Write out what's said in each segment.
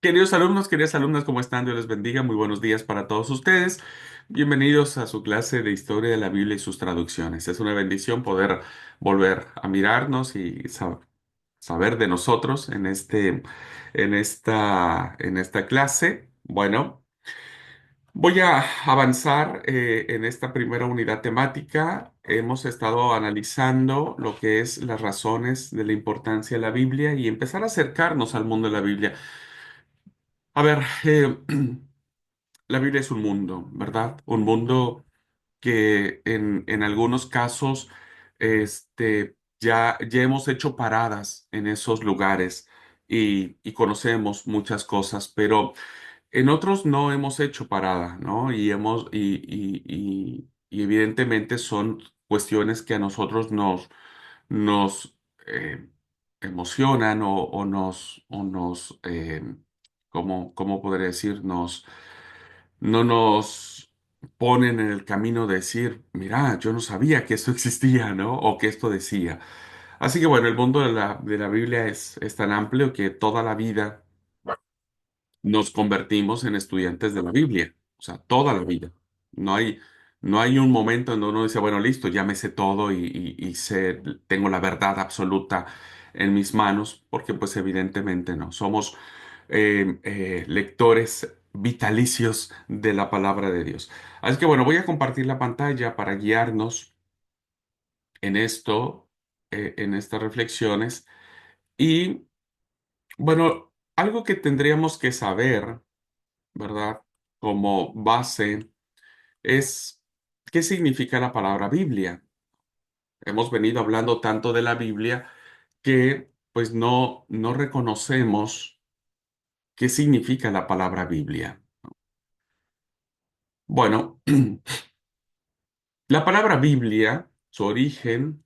Queridos alumnos, queridas alumnas, ¿cómo están? Dios les bendiga. Muy buenos días para todos ustedes. Bienvenidos a su clase de Historia de la Biblia y sus traducciones. Es una bendición poder volver a mirarnos y saber de nosotros en esta clase. Bueno, voy a avanzar en esta primera unidad temática. Hemos estado analizando lo que es las razones de la importancia de la Biblia y empezar a acercarnos al mundo de la Biblia. A ver, la Biblia es un mundo, ¿verdad? Un mundo que en algunos casos ya hemos hecho paradas en esos lugares y conocemos muchas cosas, pero en otros no hemos hecho parada, ¿no? Y evidentemente son cuestiones que a nosotros nos emocionan ¿cómo podría decir? No nos ponen en el camino de decir, mira, yo no sabía que esto existía, ¿no? O que esto decía. Así que bueno, el mundo de la Biblia es tan amplio que toda la vida nos convertimos en estudiantes de la Biblia, o sea, toda la vida. No hay, no hay un momento en donde uno dice, bueno, listo, ya me sé todo y tengo la verdad absoluta en mis manos, porque pues evidentemente no. Somos lectores vitalicios de la palabra de Dios. Así que bueno, voy a compartir la pantalla para guiarnos en esto, en estas reflexiones. Y bueno, algo que tendríamos que saber, ¿verdad? Como base es qué significa la palabra Biblia. Hemos venido hablando tanto de la Biblia que pues no reconocemos qué significa la palabra Biblia. Bueno, la palabra Biblia, su origen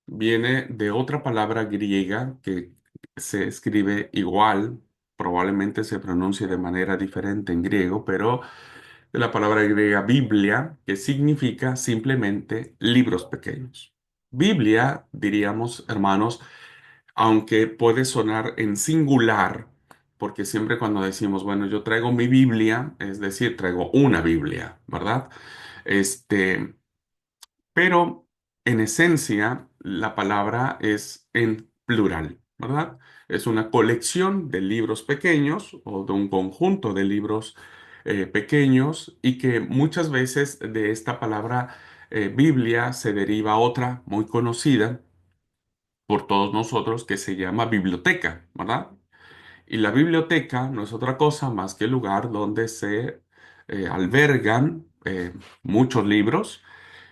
viene de otra palabra griega que se escribe igual, probablemente se pronuncie de manera diferente en griego, pero de la palabra griega Biblia, que significa simplemente libros pequeños. Biblia, diríamos, hermanos, aunque puede sonar en singular, porque siempre cuando decimos, bueno, yo traigo mi Biblia, es decir, traigo una Biblia, ¿verdad? Este, pero en esencia la palabra es en plural, ¿verdad? Es una colección de libros pequeños o de un conjunto de libros pequeños y que muchas veces de esta palabra Biblia se deriva otra muy conocida por todos nosotros que se llama biblioteca, ¿verdad? Y la biblioteca no es otra cosa más que el lugar donde se albergan muchos libros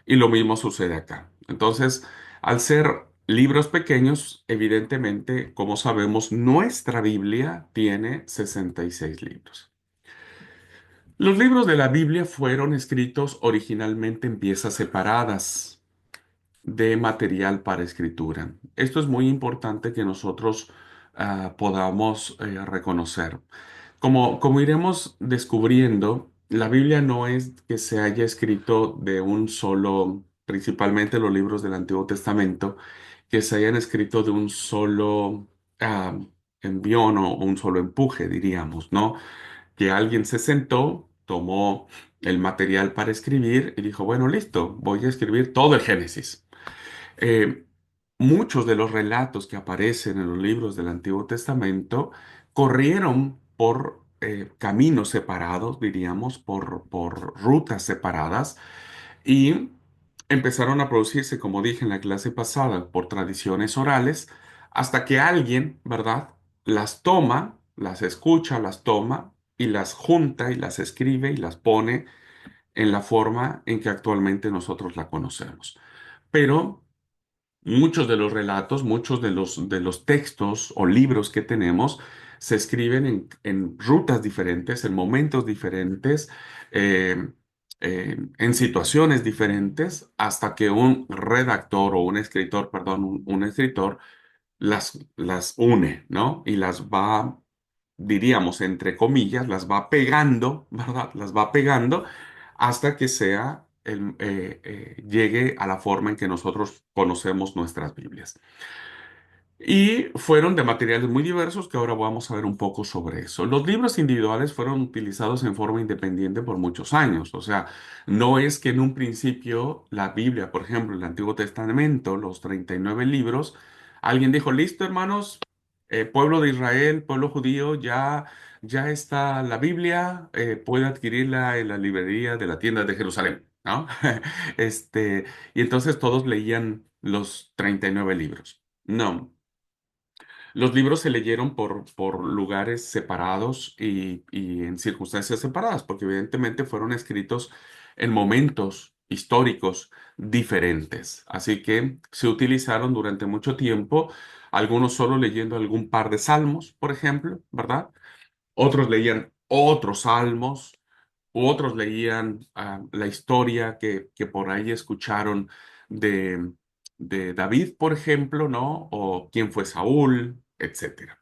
y lo mismo sucede acá. Entonces, al ser libros pequeños, evidentemente, como sabemos, nuestra Biblia tiene 66 libros. Los libros de la Biblia fueron escritos originalmente en piezas separadas de material para escritura. Esto es muy importante que nosotros podamos reconocer. Como iremos descubriendo, la Biblia no es que se haya escrito de un solo, principalmente los libros del Antiguo Testamento, que se hayan escrito de un solo ah, envión o un solo empuje, diríamos, ¿no? Que alguien se sentó, tomó el material para escribir y dijo, bueno, listo, voy a escribir todo el Génesis. Eh, Muchos de los relatos que aparecen en los libros del Antiguo Testamento corrieron por caminos separados, diríamos, por rutas separadas, y empezaron a producirse, como dije en la clase pasada, por tradiciones orales, hasta que alguien, ¿verdad?, las toma, las escucha, las toma y las junta y las escribe y las pone en la forma en que actualmente nosotros la conocemos. Pero muchos de los relatos, muchos de los textos o libros que tenemos se escriben en rutas diferentes, en momentos diferentes, eh, en situaciones diferentes, hasta que un redactor o un escritor, perdón, un escritor las une, ¿no? Y las va, diríamos, entre comillas, las va pegando, ¿verdad? Las va pegando hasta que llegue a la forma en que nosotros conocemos nuestras Biblias. Y fueron de materiales muy diversos que ahora vamos a ver un poco sobre eso. Los libros individuales fueron utilizados en forma independiente por muchos años. O sea, no es que en un principio la Biblia, por ejemplo, el Antiguo Testamento, los 39 libros, alguien dijo, listo, hermanos, pueblo de Israel, pueblo judío, ya está la Biblia, puede adquirirla en la librería de la tienda de Jerusalén, ¿no? Y entonces todos leían los 39 libros. No. Los libros se leyeron por lugares separados y en circunstancias separadas, porque evidentemente fueron escritos en momentos históricos diferentes. Así que se utilizaron durante mucho tiempo, algunos solo leyendo algún par de salmos, por ejemplo, ¿verdad? Otros leían otros salmos, u otros leían la historia que por ahí escucharon de, de David, por ejemplo, ¿no? O quién fue Saúl, etcétera.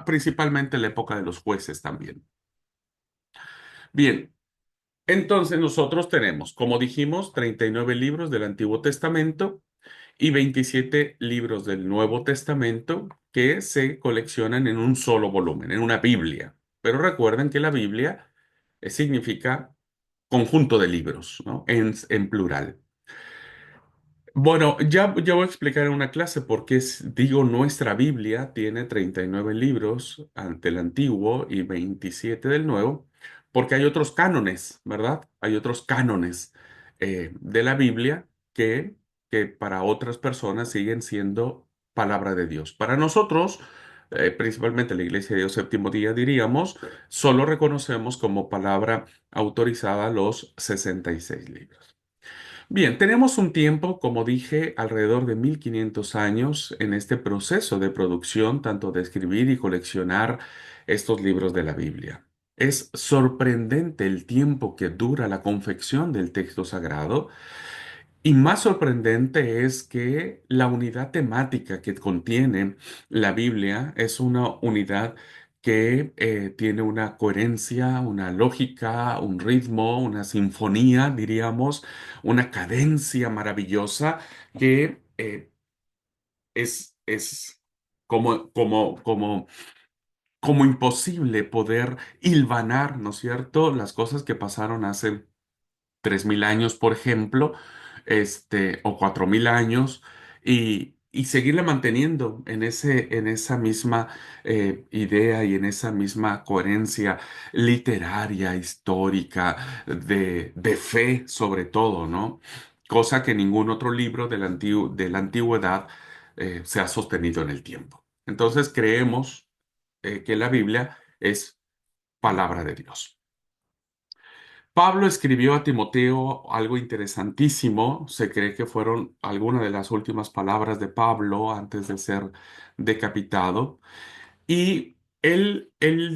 Principalmente en la época de los jueces también. Bien, entonces nosotros tenemos, como dijimos, 39 libros del Antiguo Testamento y 27 libros del Nuevo Testamento que se coleccionan en un solo volumen, en una Biblia. Pero recuerden que la Biblia significa conjunto de libros, ¿no? En plural. Bueno, ya voy a explicar en una clase por qué digo nuestra Biblia tiene 39 libros ante el Antiguo y 27 del Nuevo, porque hay otros cánones, ¿verdad? Hay otros cánones de la Biblia que para otras personas siguen siendo palabra de Dios. Para nosotros, principalmente la Iglesia de Dios Séptimo Día, diríamos, solo reconocemos como palabra autorizada los 66 libros. Bien, tenemos un tiempo, como dije, alrededor de 1500 años en este proceso de producción, tanto de escribir y coleccionar estos libros de la Biblia. Es sorprendente el tiempo que dura la confección del texto sagrado y más sorprendente es que la unidad temática que contiene la Biblia es una unidad que tiene una coherencia, una lógica, un ritmo, una sinfonía, diríamos, una cadencia maravillosa que es como imposible poder hilvanar, ¿no es cierto?, las cosas que pasaron hace 3000 años, por ejemplo, o 4000 años, y seguirla manteniendo en esa misma idea y en esa misma coherencia literaria, histórica, de fe, sobre todo, ¿no? Cosa que ningún otro libro de la antigüedad se ha sostenido en el tiempo. Entonces creemos que la Biblia es palabra de Dios. Pablo escribió a Timoteo algo interesantísimo. Se cree que fueron algunas de las últimas palabras de Pablo antes de ser decapitado. Y él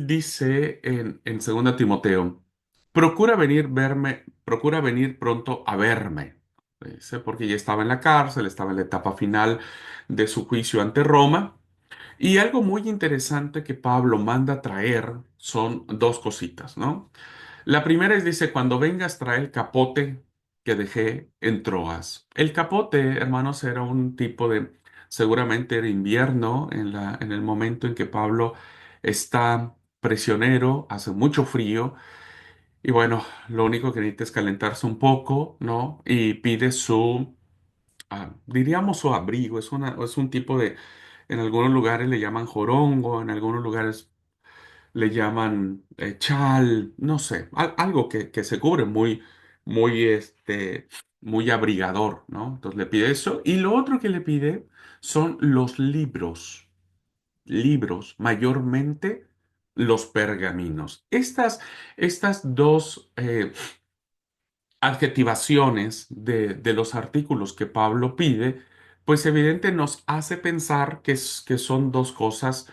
dice en 2 Timoteo, procura venir pronto a verme. Dice, porque ya estaba en la cárcel, estaba en la etapa final de su juicio ante Roma. Y algo muy interesante que Pablo manda traer son dos cositas, ¿no? La primera es, dice, cuando vengas trae el capote que dejé en Troas. El capote, hermanos, era un tipo de, seguramente era invierno en el momento en que Pablo está prisionero, hace mucho frío y bueno, lo único que necesita es calentarse un poco, ¿no? Y pide diríamos su abrigo, es un tipo de, en algunos lugares le llaman jorongo, en algunos lugares le llaman chal, no sé, algo que se cubre muy abrigador, ¿no? Entonces le pide eso. Y lo otro que le pide son los libros, mayormente los pergaminos. Estas dos adjetivaciones de los artículos que Pablo pide, pues evidente nos hace pensar que son dos cosas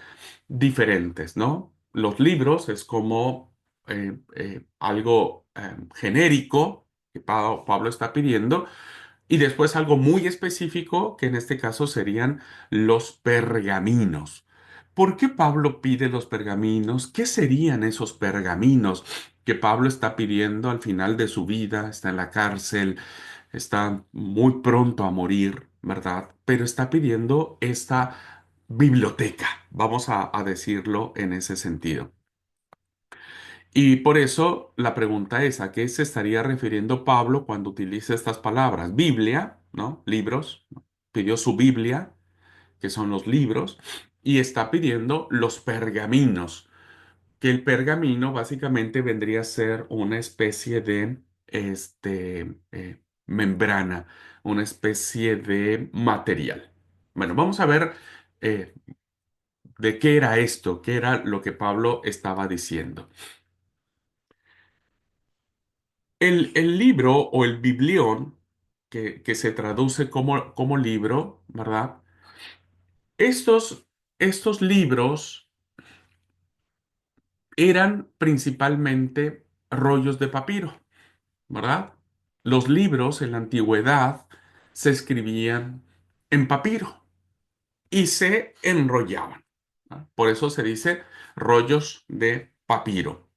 diferentes, ¿no? Los libros es como algo genérico que Pablo está pidiendo y después algo muy específico, que en este caso serían los pergaminos. ¿Por qué Pablo pide los pergaminos? ¿Qué serían esos pergaminos que Pablo está pidiendo al final de su vida? Está en la cárcel, está muy pronto a morir, ¿verdad? Pero está pidiendo esta biblioteca, vamos a decirlo en ese sentido. Y por eso la pregunta es, ¿a qué se estaría refiriendo Pablo cuando utiliza estas palabras? Biblia, ¿no? Libros, ¿no? Pidió su Biblia, que son los libros, y está pidiendo los pergaminos, que el pergamino básicamente vendría a ser una especie de membrana, una especie de material. Bueno, vamos a ver eh, de qué era esto, qué era lo que Pablo estaba diciendo. El libro o el biblión, que se traduce como libro, ¿verdad? Estos libros eran principalmente rollos de papiro, ¿verdad? Los libros en la antigüedad se escribían en papiro y se enrollaban, ¿no? Por eso se dice rollos de papiro.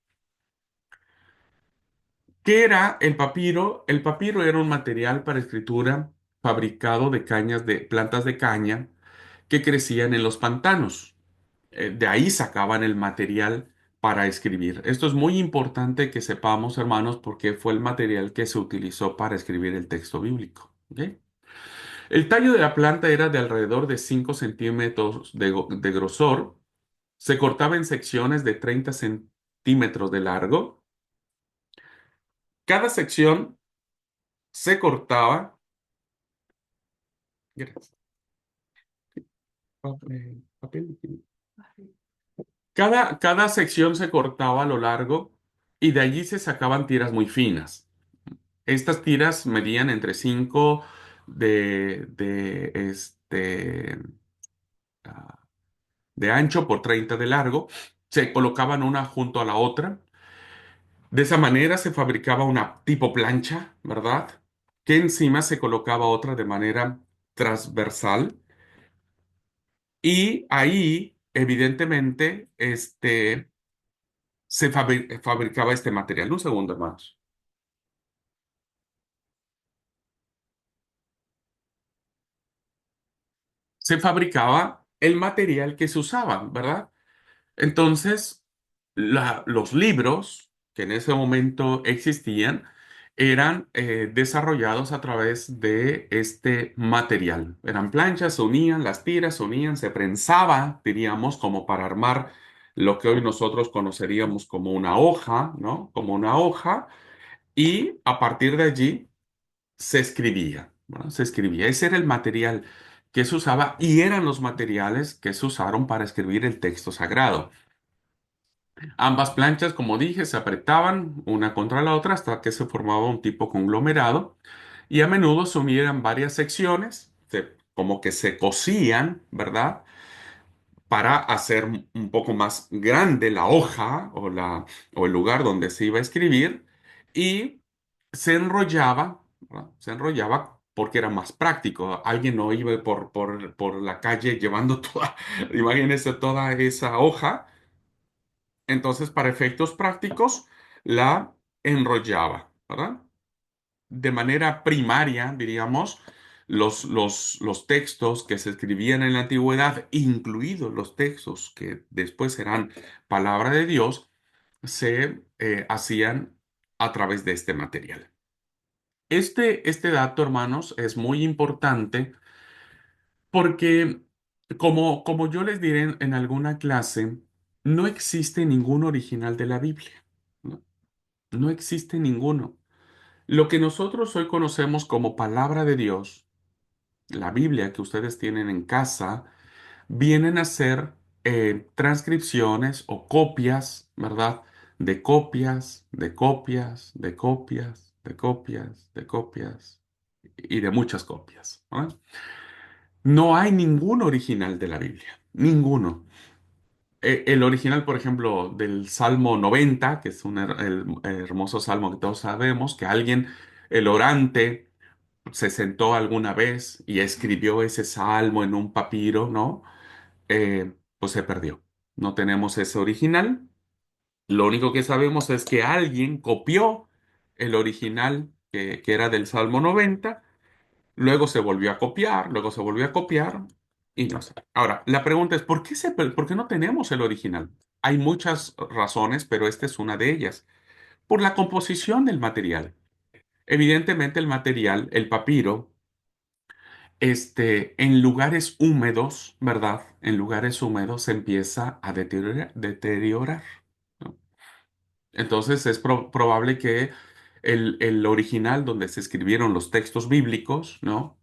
¿Qué era el papiro? El papiro era un material para escritura fabricado de cañas de plantas de caña que crecían en los pantanos. De ahí sacaban el material para escribir. Esto es muy importante que sepamos, hermanos, porque fue el material que se utilizó para escribir el texto bíblico. ¿Ok? El tallo de la planta era de alrededor de 5 centímetros de grosor. Se cortaba en secciones de 30 centímetros de largo. Cada sección se cortaba. Papel. Cada sección se cortaba a lo largo y de allí se sacaban tiras muy finas. Estas tiras medían entre 5 ah, de ancho por 30 de largo. Se colocaban una junto a la otra. De esa manera se fabricaba una tipo plancha, ¿verdad? Que encima se colocaba otra de manera transversal. Y ahí, evidentemente, se fabricaba este material. Un segundo, hermanos. Se fabricaba el material que se usaba, ¿verdad? Entonces, los libros que en ese momento existían eran desarrollados a través de este material. Eran planchas, se unían, las tiras se unían, se prensaba, diríamos, como para armar lo que hoy nosotros conoceríamos como una hoja, ¿no? Como una hoja, y a partir de allí se escribía, ¿no? Se escribía. Ese era el material que se usaba y eran los materiales que se usaron para escribir el texto sagrado. Ambas planchas, como dije, se apretaban una contra la otra hasta que se formaba un tipo conglomerado y a menudo se unían varias secciones, como que se cosían, ¿verdad? Para hacer un poco más grande la hoja o el lugar donde se iba a escribir y se enrollaba, ¿verdad? Se enrollaba porque era más práctico. Alguien no iba por la calle llevando toda, imagínense toda esa hoja. Entonces, para efectos prácticos, la enrollaba, ¿verdad? De manera primaria, diríamos, los textos que se escribían en la antigüedad, incluidos los textos que después serán palabra de Dios, se hacían a través de este material. Este dato, hermanos, es muy importante porque, como yo les diré en alguna clase, no existe ningún original de la Biblia, ¿no? No existe ninguno. Lo que nosotros hoy conocemos como palabra de Dios, la Biblia que ustedes tienen en casa, vienen a ser transcripciones o copias, ¿verdad? De copias, de copias, de copias, de copias, de copias y de muchas copias, ¿no? No hay ningún original de la Biblia, ninguno. El original, por ejemplo, del Salmo 90, que es el hermoso salmo que todos sabemos, que alguien, el orante, se sentó alguna vez y escribió ese salmo en un papiro, ¿no? Pues se perdió. No tenemos ese original. Lo único que sabemos es que alguien copió el original que era del Salmo 90, luego se volvió a copiar, luego se volvió a copiar Y no sé. Ahora, la pregunta es, ¿por qué no tenemos el original? Hay muchas razones, pero esta es una de ellas. Por la composición del material. Evidentemente, el material, el papiro, en lugares húmedos, ¿verdad? En lugares húmedos se empieza a deteriorar, ¿no? Entonces es probable que el original donde se escribieron los textos bíblicos, ¿no?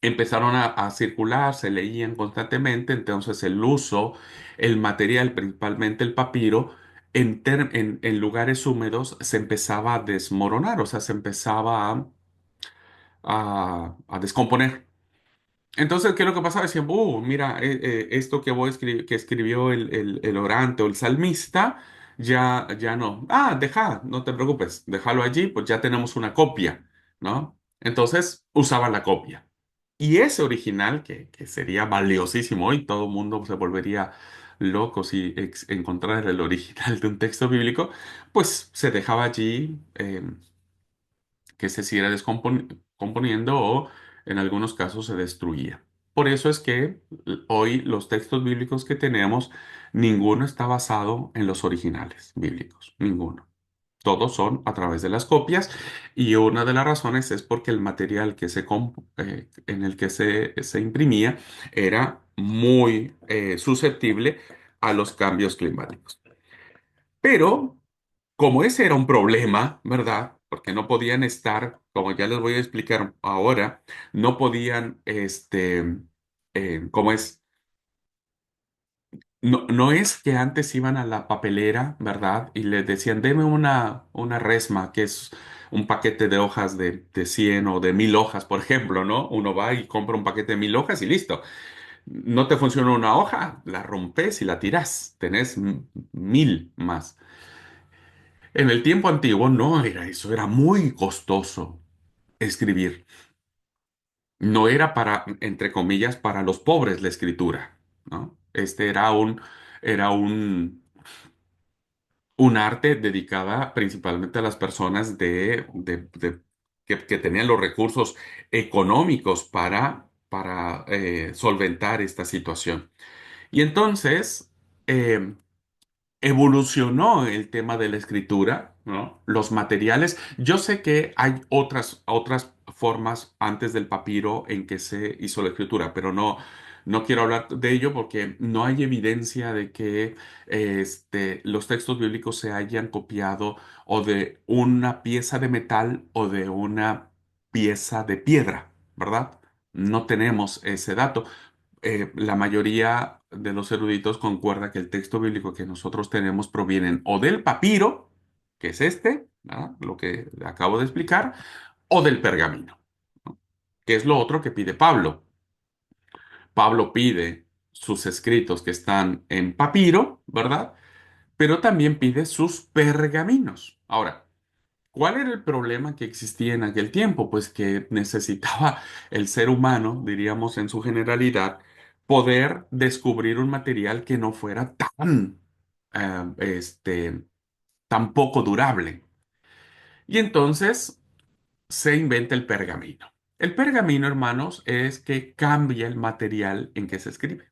Empezaron a circular, se leían constantemente, entonces el uso, el material, principalmente el papiro, en lugares húmedos se empezaba a desmoronar, o sea, se empezaba a descomponer. Entonces, ¿qué es lo que pasaba? Decían, mira, esto que escribió el orante o el salmista, ya no. Deja, no te preocupes, déjalo allí, pues ya tenemos una copia, ¿no? Entonces, usaban la copia. Y ese original, que sería valiosísimo hoy, todo el mundo se volvería loco si encontrara el original de un texto bíblico, pues se dejaba allí. Que se siguiera descomponiendo o en algunos casos se destruía. Por eso es que hoy los textos bíblicos que tenemos, ninguno está basado en los originales bíblicos, ninguno. Todos son a través de las copias y una de las razones es porque el material en el que se imprimía era muy susceptible a los cambios climáticos. Pero como ese era un problema, ¿verdad? Porque no podían estar, como ya les voy a explicar ahora, no podían, ¿cómo es? No es que antes iban a la papelera, ¿verdad? Y les decían, deme una resma, que es un paquete de hojas de 100 o de 1000 hojas, por ejemplo, ¿no? Uno va y compra un paquete de 1000 hojas y listo. No te funciona una hoja, la rompes y la tiras. Tenés 1000 más. En el tiempo antiguo no era eso, era muy costoso escribir. No era para, entre comillas, para los pobres la escritura, ¿no? Era un arte dedicada principalmente a las personas que tenían los recursos económicos para solventar esta situación. Y entonces, eh, evolucionó el tema de la escritura, ¿no? Los materiales. Yo sé que hay otras formas antes del papiro en que se hizo la escritura, pero no quiero hablar de ello porque no hay evidencia de que los textos bíblicos se hayan copiado o de una pieza de metal o de una pieza de piedra, ¿verdad? No tenemos ese dato. La mayoría de los eruditos concuerda que el texto bíblico que nosotros tenemos provienen o del papiro, que es ¿verdad? Lo que acabo de explicar, o del pergamino, ¿no? Que es lo otro que pide Pablo. Pablo pide sus escritos que están en papiro, ¿verdad? Pero también pide sus pergaminos. Ahora, ¿cuál era el problema que existía en aquel tiempo? Pues que necesitaba el ser humano, diríamos en su generalidad, poder descubrir un material que no fuera tan poco durable. Y entonces se inventa el pergamino. El pergamino, hermanos, es que cambia el material en que se escribe.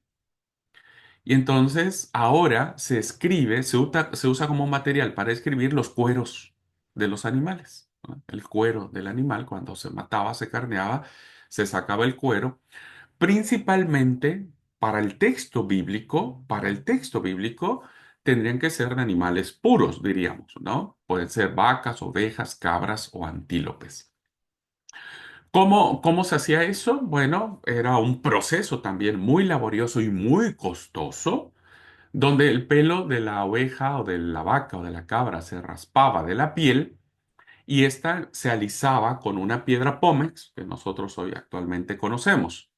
Y entonces ahora se usa como material para escribir los cueros de los animales, ¿no? El cuero del animal, cuando se mataba, se carneaba, se sacaba el cuero, principalmente para el texto bíblico, tendrían que ser de animales puros, diríamos, ¿no? Pueden ser vacas, ovejas, cabras o antílopes. ¿Cómo se hacía eso? Bueno, era un proceso también muy laborioso y muy costoso donde el pelo de la oveja o de la vaca o de la cabra se raspaba de la piel y ésta se alisaba con una piedra pómex que nosotros hoy actualmente conocemos.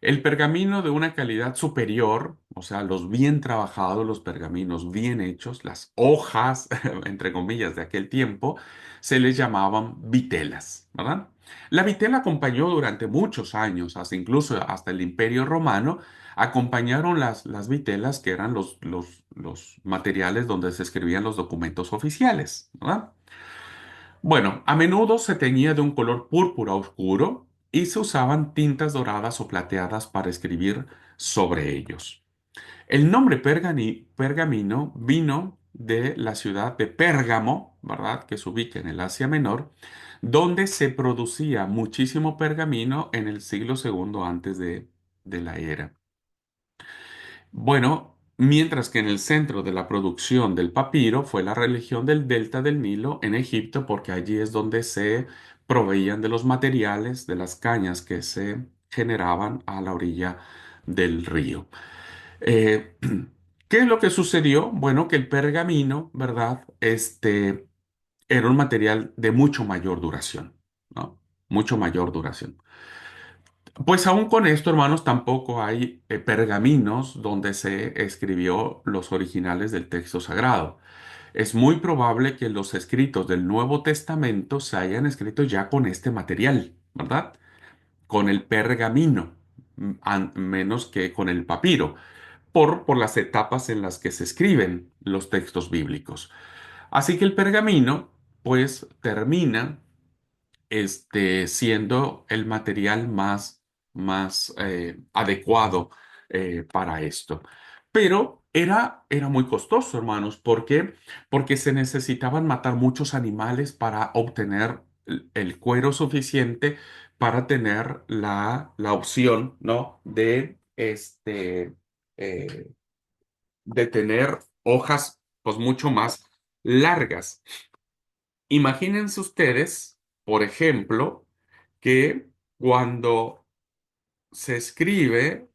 El pergamino de una calidad superior, o sea, los bien trabajados, los pergaminos bien hechos, las hojas, entre comillas, de aquel tiempo, se les llamaban vitelas, ¿verdad? La vitela acompañó durante muchos años, incluso hasta el Imperio Romano, acompañaron las vitelas, que eran los materiales donde se escribían los documentos oficiales, ¿verdad? Bueno, a menudo se teñía de un color púrpura oscuro, y se usaban tintas doradas o plateadas para escribir sobre ellos. El nombre pergamino vino de la ciudad de Pérgamo, ¿verdad? Que se ubica en el Asia Menor, donde se producía muchísimo pergamino en el siglo segundo antes de la era. Bueno, mientras que en el centro de la producción del papiro fue la religión del delta del Nilo en Egipto, porque allí es donde se proveían de los materiales de las cañas que se generaban a la orilla del río. Eh, ¿Qué es lo que sucedió? Bueno, que el pergamino, ¿verdad? Era un material de mucho mayor duración, ¿no? Mucho mayor duración. Pues aún con esto, hermanos, tampoco hay pergaminos donde se escribió los originales del texto sagrado. Es muy probable que los escritos del Nuevo Testamento se hayan escrito ya con este material, ¿verdad? Con el pergamino, menos que con el papiro, por las etapas en las que se escriben los textos bíblicos. Así que el pergamino, pues, termina siendo el material más adecuado para esto. Pero era muy costoso, hermanos. ¿Por qué? Porque se necesitaban matar muchos animales para obtener el cuero suficiente para tener la opción, ¿no? Eh, de tener hojas, pues, mucho más largas. Imagínense ustedes, por ejemplo, que cuando se escribe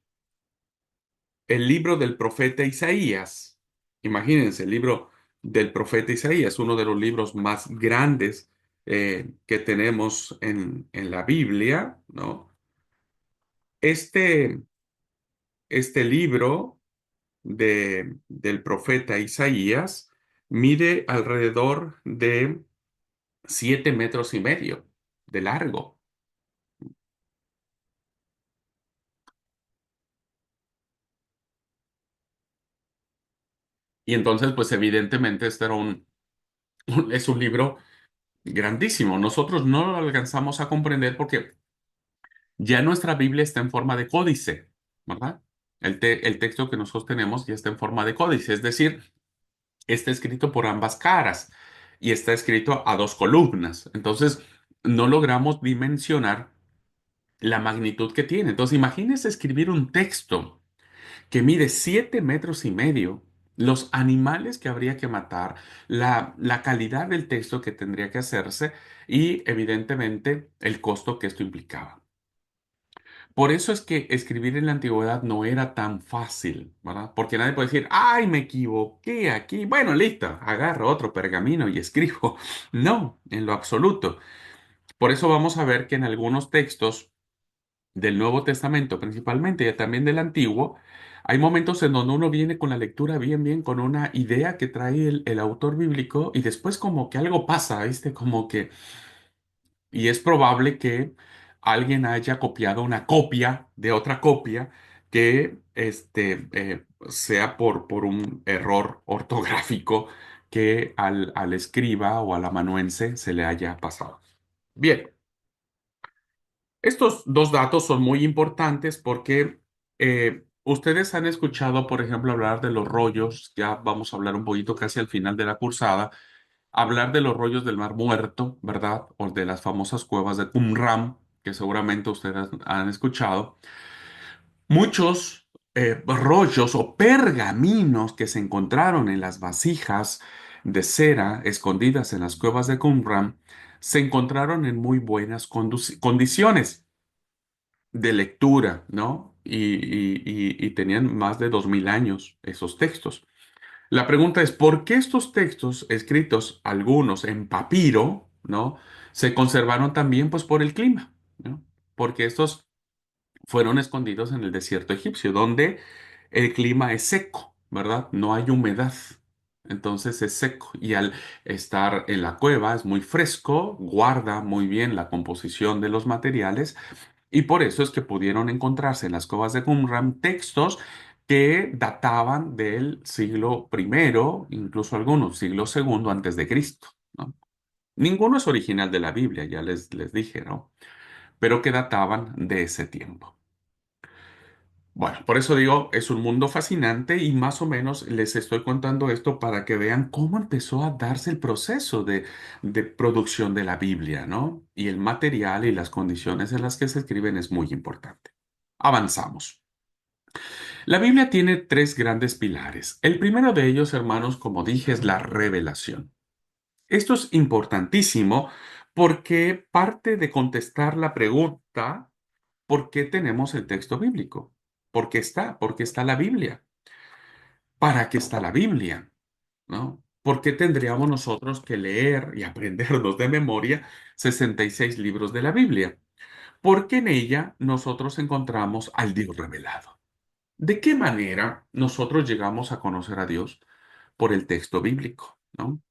el libro del profeta Isaías, imagínense, el libro del profeta Isaías, uno de los libros más grandes que tenemos en la Biblia, ¿no? Este, este libro del profeta Isaías mide alrededor de 7,5 metros de largo. Y entonces, pues evidentemente este era es un libro grandísimo. Nosotros no lo alcanzamos a comprender porque ya nuestra Biblia está en forma de códice, ¿verdad? El texto que nosotros tenemos ya está en forma de códice, es decir, está escrito por ambas caras y está escrito a dos columnas. Entonces, no logramos dimensionar la magnitud que tiene. Entonces, imagínese escribir un texto que mide 7,5 metros, los animales que habría que matar, la calidad del texto que tendría que hacerse y evidentemente el costo que esto implicaba. Por eso es que escribir en la antigüedad no era tan fácil, ¿verdad? Porque nadie puede decir, ay, me equivoqué aquí. Bueno, listo, agarro otro pergamino y escribo. No, en lo absoluto. Por eso vamos a ver que en algunos textos del Nuevo Testamento principalmente y también del Antiguo, hay momentos en donde uno viene con la lectura bien, con una idea que trae el autor bíblico y después como que algo pasa, ¿viste? Como que, y es probable que alguien haya copiado una copia de otra copia que sea por un error ortográfico que al escriba o al amanuense se le haya pasado. Bien. Estos dos datos son muy importantes porque ustedes han escuchado, por ejemplo, hablar de los rollos, ya vamos a hablar un poquito casi al final de la cursada, hablar de los rollos del Mar Muerto, ¿verdad? O de las famosas cuevas de Qumran, que seguramente ustedes han escuchado. Muchos rollos o pergaminos que se encontraron en las vasijas de cera escondidas en las cuevas de Qumran se encontraron en muy buenas condiciones de lectura, ¿no? Y tenían más de 2,000 años esos textos. La pregunta es, ¿por qué estos textos escritos, algunos en papiro, ¿no? Se conservaron también, pues, por el clima, ¿no? Porque estos fueron escondidos en el desierto egipcio, donde el clima es seco, ¿verdad? No hay humedad. Entonces es seco y al estar en la cueva es muy fresco, guarda muy bien la composición de los materiales y por eso es que pudieron encontrarse en las cuevas de Qumran textos que databan del siglo primero, incluso algunos siglo segundo antes de Cristo, ¿no? Ninguno es original de la Biblia, ya les dije, ¿no? pero que databan de ese tiempo. Bueno, por eso digo, es un mundo fascinante y más o menos les estoy contando esto para que vean cómo empezó a darse el proceso de producción de la Biblia, ¿no? Y el material y las condiciones en las que se escriben es muy importante. Avanzamos. La Biblia tiene tres grandes pilares. El primero de ellos, hermanos, como dije, es la revelación. Esto es importantísimo porque parte de contestar la pregunta, ¿por qué tenemos el texto bíblico? ¿Por qué está? ¿Por qué está la Biblia? ¿Para qué está la Biblia? ¿No? ¿Por qué tendríamos nosotros que leer y aprendernos de memoria 66 libros de la Biblia? Porque en ella nosotros encontramos al Dios revelado. ¿De qué manera nosotros llegamos a conocer a Dios? Por el texto bíblico, ¿no?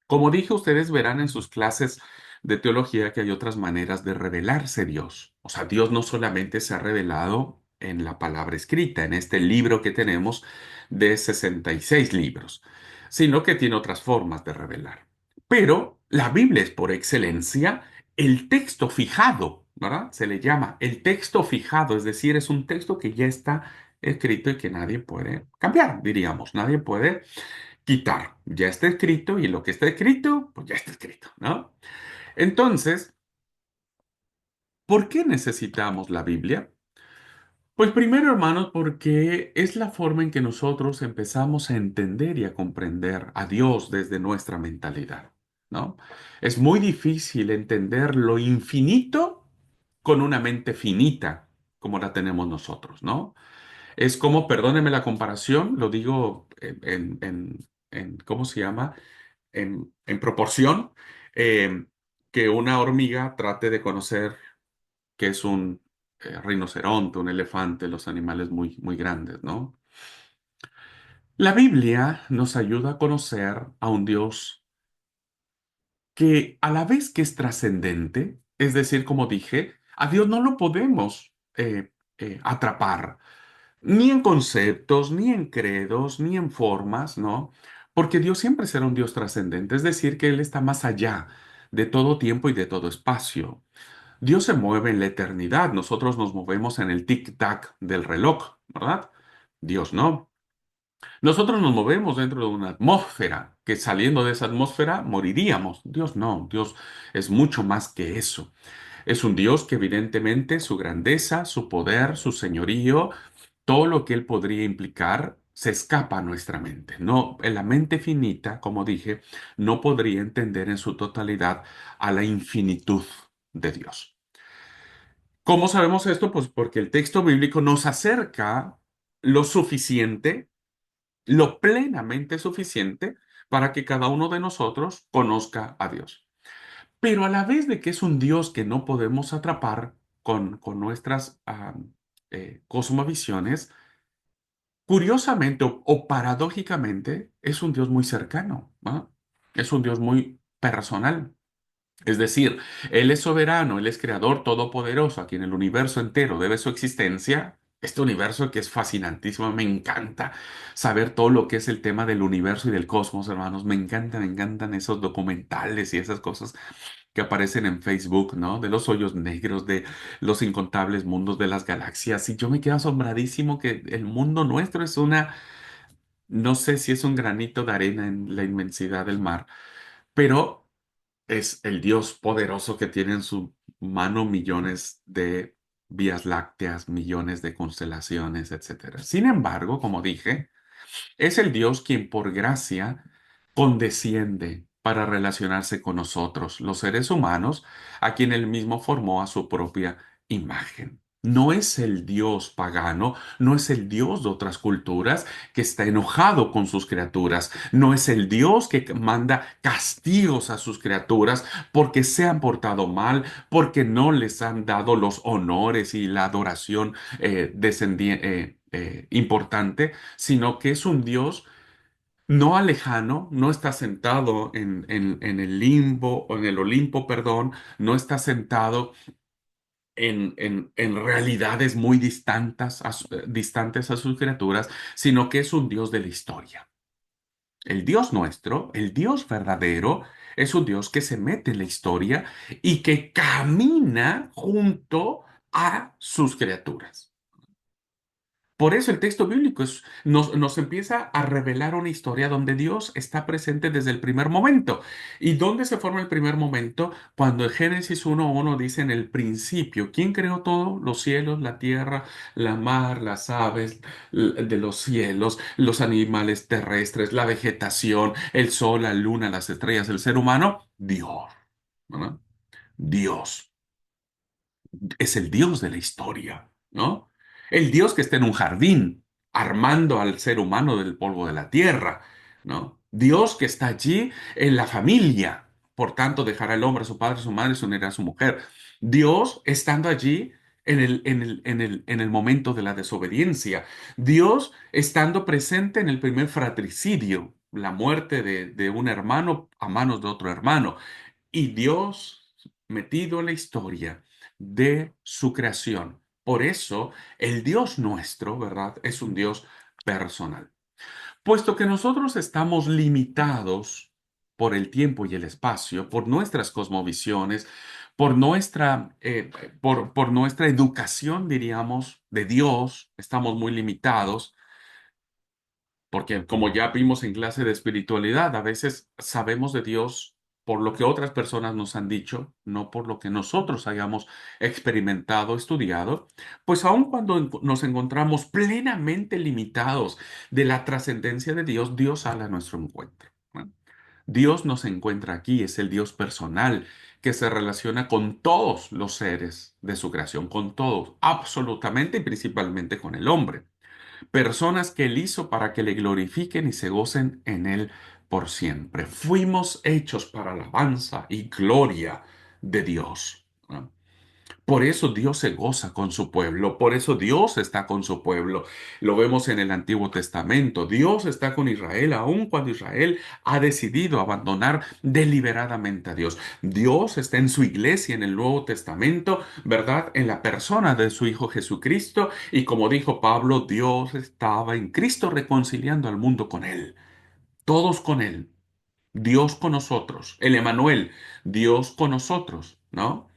Como dije, ustedes verán en sus clases de teología que hay otras maneras de revelarse Dios. O sea, Dios no solamente se ha revelado en la palabra escrita, en este libro que tenemos de 66 libros, sino que tiene otras formas de revelar. Pero la Biblia es por excelencia el texto fijado, ¿verdad? Se le llama el texto fijado, es decir, es un texto que ya está escrito y que nadie puede cambiar, diríamos, nadie puede quitar. Ya está escrito y lo que está escrito, pues ya está escrito, ¿no? Entonces, ¿por qué necesitamos la Biblia? Pues primero, hermanos, porque es la forma en que nosotros empezamos a entender y a comprender a Dios desde nuestra mentalidad, ¿no? Es muy difícil entender lo infinito con una mente finita, como la tenemos nosotros, ¿no? Es como, perdóneme la comparación, lo digo ¿cómo se llama? En proporción, eh, que una hormiga trate de conocer qué es un rinoceronte, un elefante, los animales muy, muy grandes, ¿no? La Biblia nos ayuda a conocer a un Dios que a la vez que es trascendente, es decir, como dije, a Dios no lo podemos atrapar, ni en conceptos, ni en credos, ni en formas, ¿no? Porque Dios siempre será un Dios trascendente, es decir, que Él está más allá de todo tiempo y de todo espacio. Dios se mueve en la eternidad, nosotros nos movemos en el tic-tac del reloj, ¿verdad? Dios no. Nosotros nos movemos dentro de una atmósfera, que saliendo de esa atmósfera moriríamos. Dios no, Dios es mucho más que eso. Es un Dios que evidentemente su grandeza, su poder, su señorío, todo lo que Él podría implicar, se escapa a nuestra mente. No, en la mente finita, como dije, no podría entender en su totalidad a la infinitud de Dios. ¿Cómo sabemos esto? Pues porque el texto bíblico nos acerca lo suficiente, lo plenamente suficiente para que cada uno de nosotros conozca a Dios. Pero a la vez de que es un Dios que no podemos atrapar con nuestras cosmovisiones, curiosamente o paradójicamente es un Dios muy cercano, ¿no? Es un Dios muy personal. Es decir, Él es soberano, Él es creador todopoderoso, a quien el universo entero debe su existencia. Este universo que es fascinantísimo, me encanta saber todo lo que es el tema del universo y del cosmos, hermanos. Me encantan esos documentales y esas cosas que aparecen en Facebook, ¿no? De los hoyos negros, de los incontables mundos de las galaxias. Y yo me quedo asombradísimo que el mundo nuestro es no sé si es un granito de arena en la inmensidad del mar, pero es el Dios poderoso que tiene en su mano millones de vías lácteas, millones de constelaciones, etcétera. Sin embargo, como dije, es el Dios quien por gracia condesciende para relacionarse con nosotros, los seres humanos, a quien él mismo formó a su propia imagen. No es el Dios pagano, no es el Dios de otras culturas que está enojado con sus criaturas, no es el Dios que manda castigos a sus criaturas porque se han portado mal, porque no les han dado los honores y la adoración importante, sino que es un Dios no lejano, no está sentado en el limbo, o en el Olimpo, perdón, no está sentado en realidades muy distantes distantes a sus criaturas, sino que es un Dios de la historia. El Dios nuestro, el Dios verdadero, es un Dios que se mete en la historia y que camina junto a sus criaturas. Por eso el texto bíblico nos empieza a revelar una historia donde Dios está presente desde el primer momento. ¿Y dónde se forma el primer momento? Cuando en Génesis 1:1 dice en el principio, ¿quién creó todo? Los cielos, la tierra, la mar, las aves de los cielos, los animales terrestres, la vegetación, el sol, la luna, las estrellas, el ser humano. Dios, ¿verdad? Dios es el Dios de la historia, ¿no? El Dios que está en un jardín, armando al ser humano del polvo de la tierra, ¿no? Dios que está allí en la familia, por tanto dejará el hombre a su padre, a su madre, se unirá a su mujer. Dios estando allí en el momento de la desobediencia. Dios estando presente en el primer fratricidio, la muerte de un hermano a manos de otro hermano. Y Dios metido en la historia de su creación. Por eso, el Dios nuestro, ¿verdad? Es un Dios personal. Puesto que nosotros estamos limitados por el tiempo y el espacio, por nuestras cosmovisiones, por nuestra educación, diríamos, de Dios, estamos muy limitados. Porque como ya vimos en clase de espiritualidad, a veces sabemos de Dios por lo que otras personas nos han dicho, no por lo que nosotros hayamos experimentado, estudiado, pues aun cuando nos encontramos plenamente limitados de la trascendencia de Dios, Dios sale a nuestro encuentro, ¿no? Dios nos encuentra aquí, es el Dios personal que se relaciona con todos los seres de su creación, con todos, absolutamente y principalmente con el hombre, personas que Él hizo para que le glorifiquen y se gocen en Él por siempre. Fuimos hechos para alabanza y gloria de Dios, ¿no? Por eso Dios se goza con su pueblo, por eso Dios está con su pueblo. Lo vemos en el Antiguo Testamento. Dios está con Israel, aun cuando Israel ha decidido abandonar deliberadamente a Dios. Dios está en su iglesia en el Nuevo Testamento, ¿verdad? En la persona de su Hijo Jesucristo. Y como dijo Pablo, Dios estaba en Cristo reconciliando al mundo con Él. Todos con Él. Dios con nosotros. El Emanuel, Dios con nosotros, ¿no?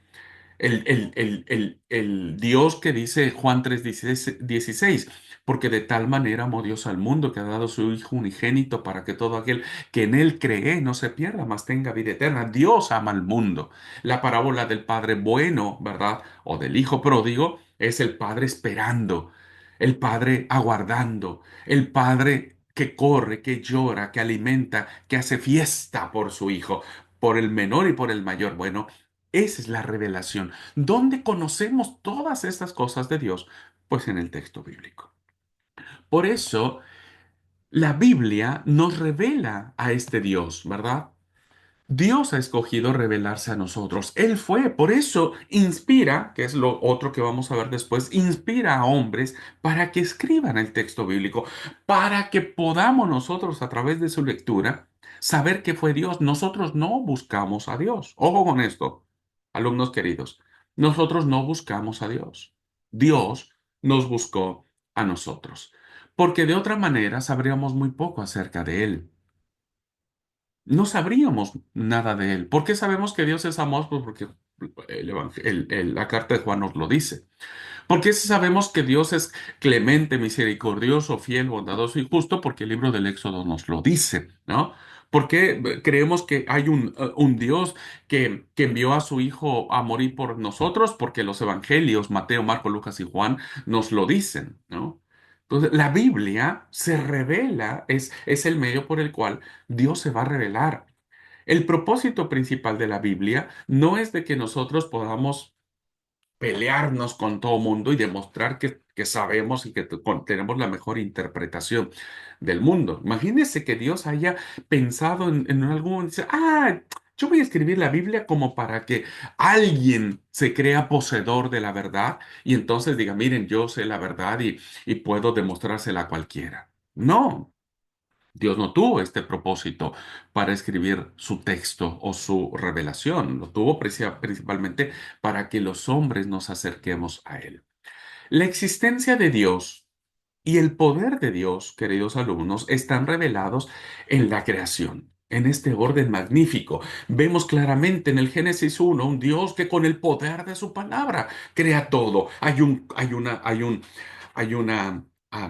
El Dios que dice Juan 3:16, porque de tal manera amó Dios al mundo que ha dado su Hijo unigénito para que todo aquel que en Él cree no se pierda, mas tenga vida eterna. Dios ama al mundo. La parábola del Padre bueno, ¿verdad? O del Hijo pródigo, es el Padre esperando, el Padre aguardando, el Padre que corre, que llora, que alimenta, que hace fiesta por su Hijo, por el menor y por el mayor. Bueno, esa es la revelación. ¿Dónde conocemos todas estas cosas de Dios? Pues en el texto bíblico. Por eso, la Biblia nos revela a este Dios, ¿verdad? Dios ha escogido revelarse a nosotros. Él fue, por eso inspira, que es lo otro que vamos a ver después, inspira a hombres para que escriban el texto bíblico, para que podamos nosotros a través de su lectura saber que fue Dios. Nosotros no buscamos a Dios. Ojo con esto, alumnos queridos. Nosotros no buscamos a Dios. Dios nos buscó a nosotros, porque de otra manera sabríamos muy poco acerca de Él. No sabríamos nada de él. ¿Por qué sabemos que Dios es amor? Pues porque la carta de Juan nos lo dice. ¿Por qué sabemos que Dios es clemente, misericordioso, fiel, bondadoso y justo? Porque el libro del Éxodo nos lo dice, ¿no? ¿Por qué creemos que hay un Dios que envió a su Hijo a morir por nosotros? Porque los evangelios, Mateo, Marco, Lucas y Juan, nos lo dicen, ¿no? Entonces, la Biblia se revela, es el medio por el cual Dios se va a revelar. El propósito principal de la Biblia no es de que nosotros podamos pelearnos con todo mundo y demostrar que sabemos y que tenemos la mejor interpretación del mundo. Imagínese que Dios haya pensado en algún, dice, yo voy a escribir la Biblia como para que alguien se crea poseedor de la verdad y entonces diga, miren, yo sé la verdad y puedo demostrársela a cualquiera. No. Dios no tuvo este propósito para escribir su texto o su revelación, lo tuvo principalmente para que los hombres nos acerquemos a Él. La existencia de Dios Y el poder de Dios, queridos alumnos, están revelados en la creación. En este orden magnífico, vemos claramente en el Génesis 1 un Dios que con el poder de su palabra crea todo. Hay una,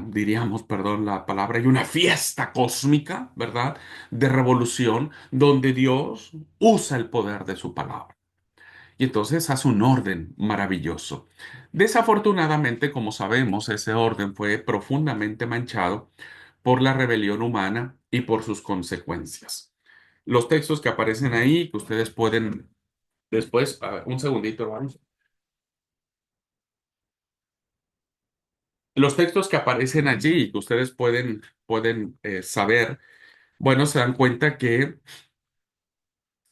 diríamos, perdón la palabra, hay una fiesta cósmica, ¿verdad? De revolución donde Dios usa el poder de su palabra. Y entonces hace un orden maravilloso. Desafortunadamente, como sabemos, ese orden fue profundamente manchado por la rebelión humana y por sus consecuencias. Los textos que aparecen ahí, que ustedes pueden después, un segundito, hermanos. Los textos que aparecen allí, que ustedes pueden saber, bueno, se dan cuenta que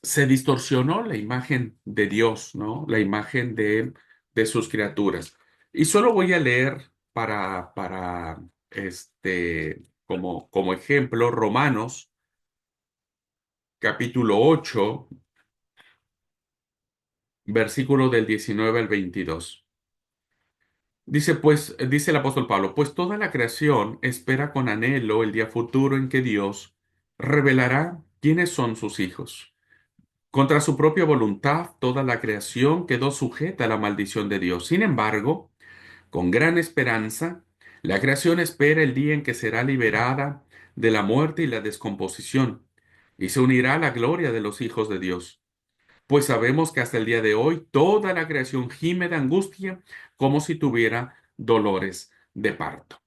se distorsionó la imagen de Dios, ¿no? La imagen de sus criaturas. Y solo voy a leer como ejemplo, Romanos, capítulo 8, versículo del 19 al 22. Dice el apóstol Pablo, pues toda la creación espera con anhelo el día futuro en que Dios revelará quiénes son sus hijos. Contra su propia voluntad, toda la creación quedó sujeta a la maldición de Dios. Sin embargo, con gran esperanza, la creación espera el día en que será liberada de la muerte y la descomposición, y se unirá a la gloria de los hijos de Dios. Pues sabemos que hasta el día de hoy toda la creación gime de angustia como si tuviera dolores de parto.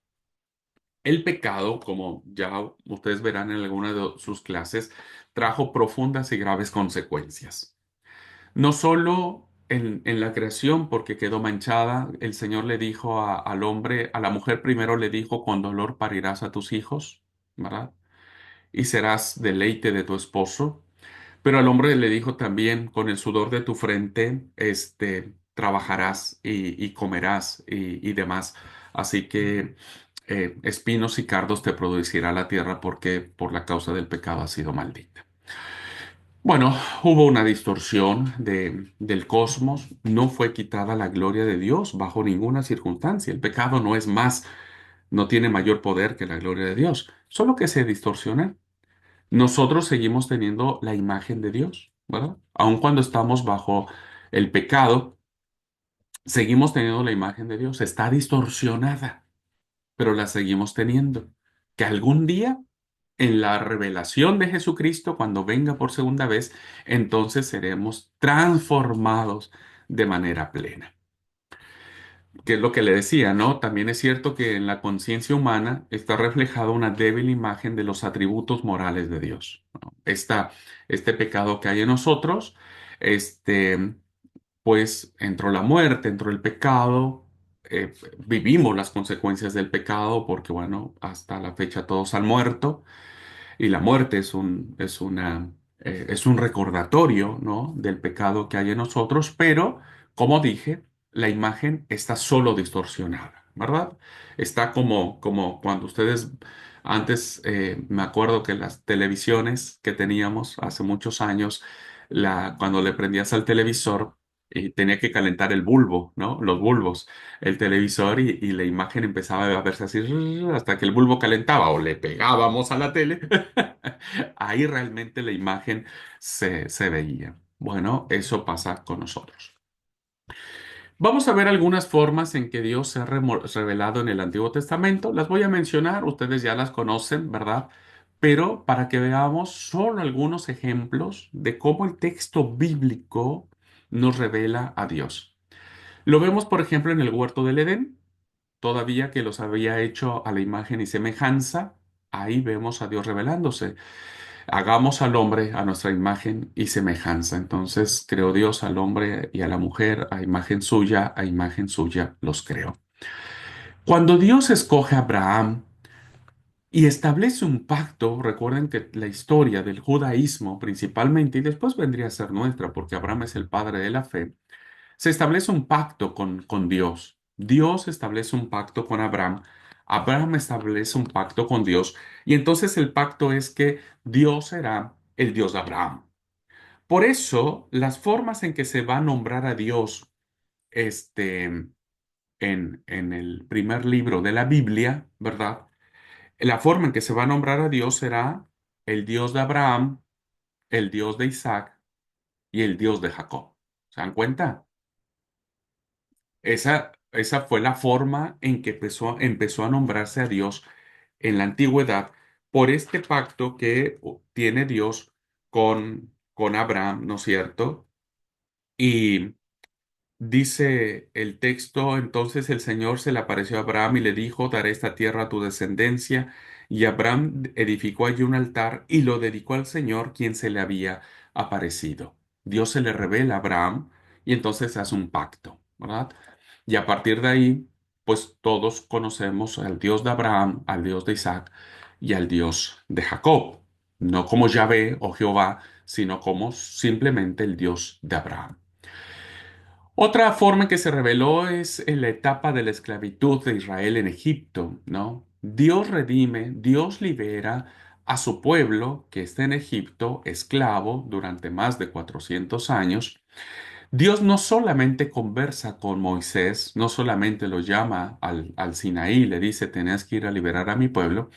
El pecado, como ya ustedes verán en alguna de sus clases, trajo profundas y graves consecuencias. No solo en la creación, porque quedó manchada, el Señor le dijo al hombre, a la mujer primero le dijo, con dolor parirás a tus hijos, ¿verdad? Y serás deleite de tu esposo. Pero al hombre le dijo también, con el sudor de tu frente, trabajarás y comerás y demás. Así que espinos y cardos te producirá la tierra porque por la causa del pecado ha sido maldita. Bueno, hubo una distorsión del cosmos, no fue quitada la gloria de Dios bajo ninguna circunstancia. El pecado no es más, no tiene mayor poder que la gloria de Dios, solo que se distorsiona. Nosotros seguimos teniendo la imagen de Dios, ¿verdad? Aun cuando estamos bajo el pecado, seguimos teniendo la imagen de Dios. Está distorsionada, pero la seguimos teniendo. Que algún día, en la revelación de Jesucristo, cuando venga por segunda vez, entonces seremos transformados de manera plena. Que es lo que le decía, ¿no? También es cierto que en la conciencia humana está reflejada una débil imagen de los atributos morales de Dios, ¿no? Este pecado que hay en nosotros, este, pues entró la muerte, entró el pecado, vivimos las consecuencias del pecado porque, bueno, hasta la fecha todos han muerto. Y la muerte es un recordatorio, ¿no? Del pecado que hay en nosotros, pero, como dije, la imagen está solo distorsionada, ¿verdad? Está como cuando ustedes, antes, me acuerdo que las televisiones que teníamos hace muchos años, cuando le prendías al televisor, tenía que calentar el bulbo, ¿no? Los bulbos, el televisor y la imagen empezaba a verse así hasta que el bulbo calentaba o le pegábamos a la tele. Ahí realmente la imagen se veía. Bueno, eso pasa con nosotros. Vamos a ver algunas formas en que Dios se ha revelado en el Antiguo Testamento. Las voy a mencionar, ustedes ya las conocen, ¿verdad? Pero para que veamos solo algunos ejemplos de cómo el texto bíblico nos revela a Dios. Lo vemos, por ejemplo, en el huerto del Edén, todavía que los había hecho a la imagen y semejanza. Ahí vemos a Dios revelándose. Hagamos al hombre a nuestra imagen y semejanza. Entonces creó Dios al hombre y a la mujer a imagen suya los creó. Cuando Dios escoge a Abraham y establece un pacto, recuerden que la historia del judaísmo principalmente, y después vendría a ser nuestra, porque Abraham es el padre de la fe, se establece un pacto con Dios. Dios establece un pacto con Abraham. Abraham establece un pacto con Dios. Y entonces el pacto es que Dios será el Dios de Abraham. Por eso, las formas en que se va a nombrar a Dios, este, en el primer libro de la Biblia, ¿verdad? La forma en que se va a nombrar a Dios será el Dios de Abraham, el Dios de Isaac y el Dios de Jacob. ¿Se dan cuenta? Esa fue la forma en que empezó a nombrarse a Dios en la antigüedad por este pacto que tiene Dios con Abraham, ¿no es cierto? Y dice el texto, entonces el Señor se le apareció a Abraham y le dijo, daré esta tierra a tu descendencia. Y Abraham edificó allí un altar y lo dedicó al Señor, quien se le había aparecido. Dios se le revela a Abraham y entonces hace un pacto, ¿verdad? Y a partir de ahí, pues todos conocemos al Dios de Abraham, al Dios de Isaac y al Dios de Jacob. No como Yahvé o Jehová, sino como simplemente el Dios de Abraham. Otra forma en que se reveló es en la etapa de la esclavitud de Israel en Egipto, ¿no? Dios redime, Dios libera a su pueblo que está en Egipto, esclavo, durante más de 400 años. Dios no solamente conversa con Moisés, no solamente lo llama al Sinaí, le dice, tenés que ir a liberar a mi pueblo,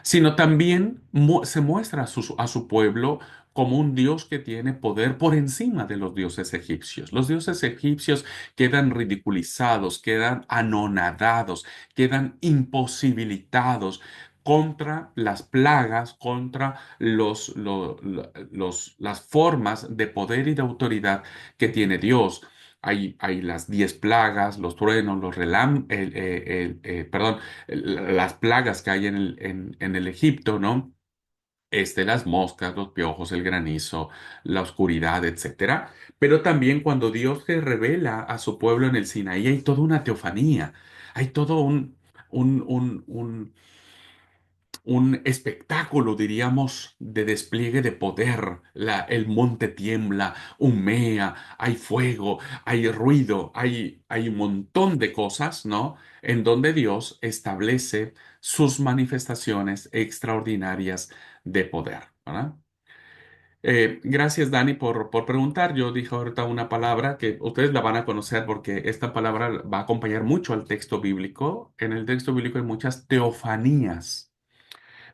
sino también se muestra a su pueblo como un Dios que tiene poder por encima de los dioses egipcios. Los dioses egipcios quedan ridiculizados, quedan anonadados, quedan imposibilitados contra las plagas, contra las formas de poder y de autoridad que tiene Dios. Hay las 10 plagas, los truenos, perdón, las plagas que hay en el Egipto, ¿no? Las moscas, los piojos, el granizo, la oscuridad, etcétera. Pero también cuando Dios se revela a su pueblo en el Sinaí, hay toda una teofanía, hay todo un, un, un, un espectáculo, diríamos, de despliegue de poder. El monte tiembla, humea, hay fuego, hay ruido, hay un montón de cosas, ¿no? En donde Dios establece sus manifestaciones extraordinarias de poder, ¿verdad? Gracias, Dani, por preguntar. Yo dije ahorita una palabra que ustedes la van a conocer porque esta palabra va a acompañar mucho al texto bíblico. En el texto bíblico hay muchas teofanías.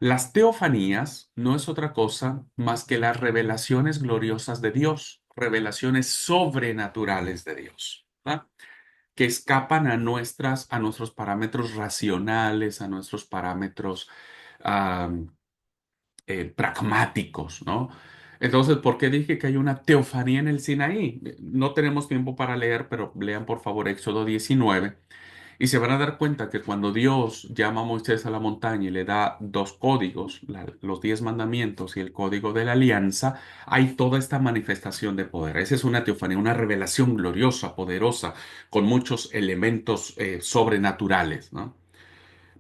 Las teofanías no es otra cosa más que las revelaciones gloriosas de Dios, revelaciones sobrenaturales de Dios, ¿verdad? Que escapan a nuestros parámetros racionales, a nuestros parámetros ah, pragmáticos, ¿no? Entonces, ¿por qué dije que hay una teofanía en el Sinaí? No tenemos tiempo para leer, pero lean por favor Éxodo 19. Y se van a dar cuenta que cuando Dios llama a Moisés a la montaña y le da dos códigos, los 10 mandamientos y el código de la alianza, hay toda esta manifestación de poder. Esa es una teofanía, una revelación gloriosa, poderosa, con muchos elementos sobrenaturales, ¿no?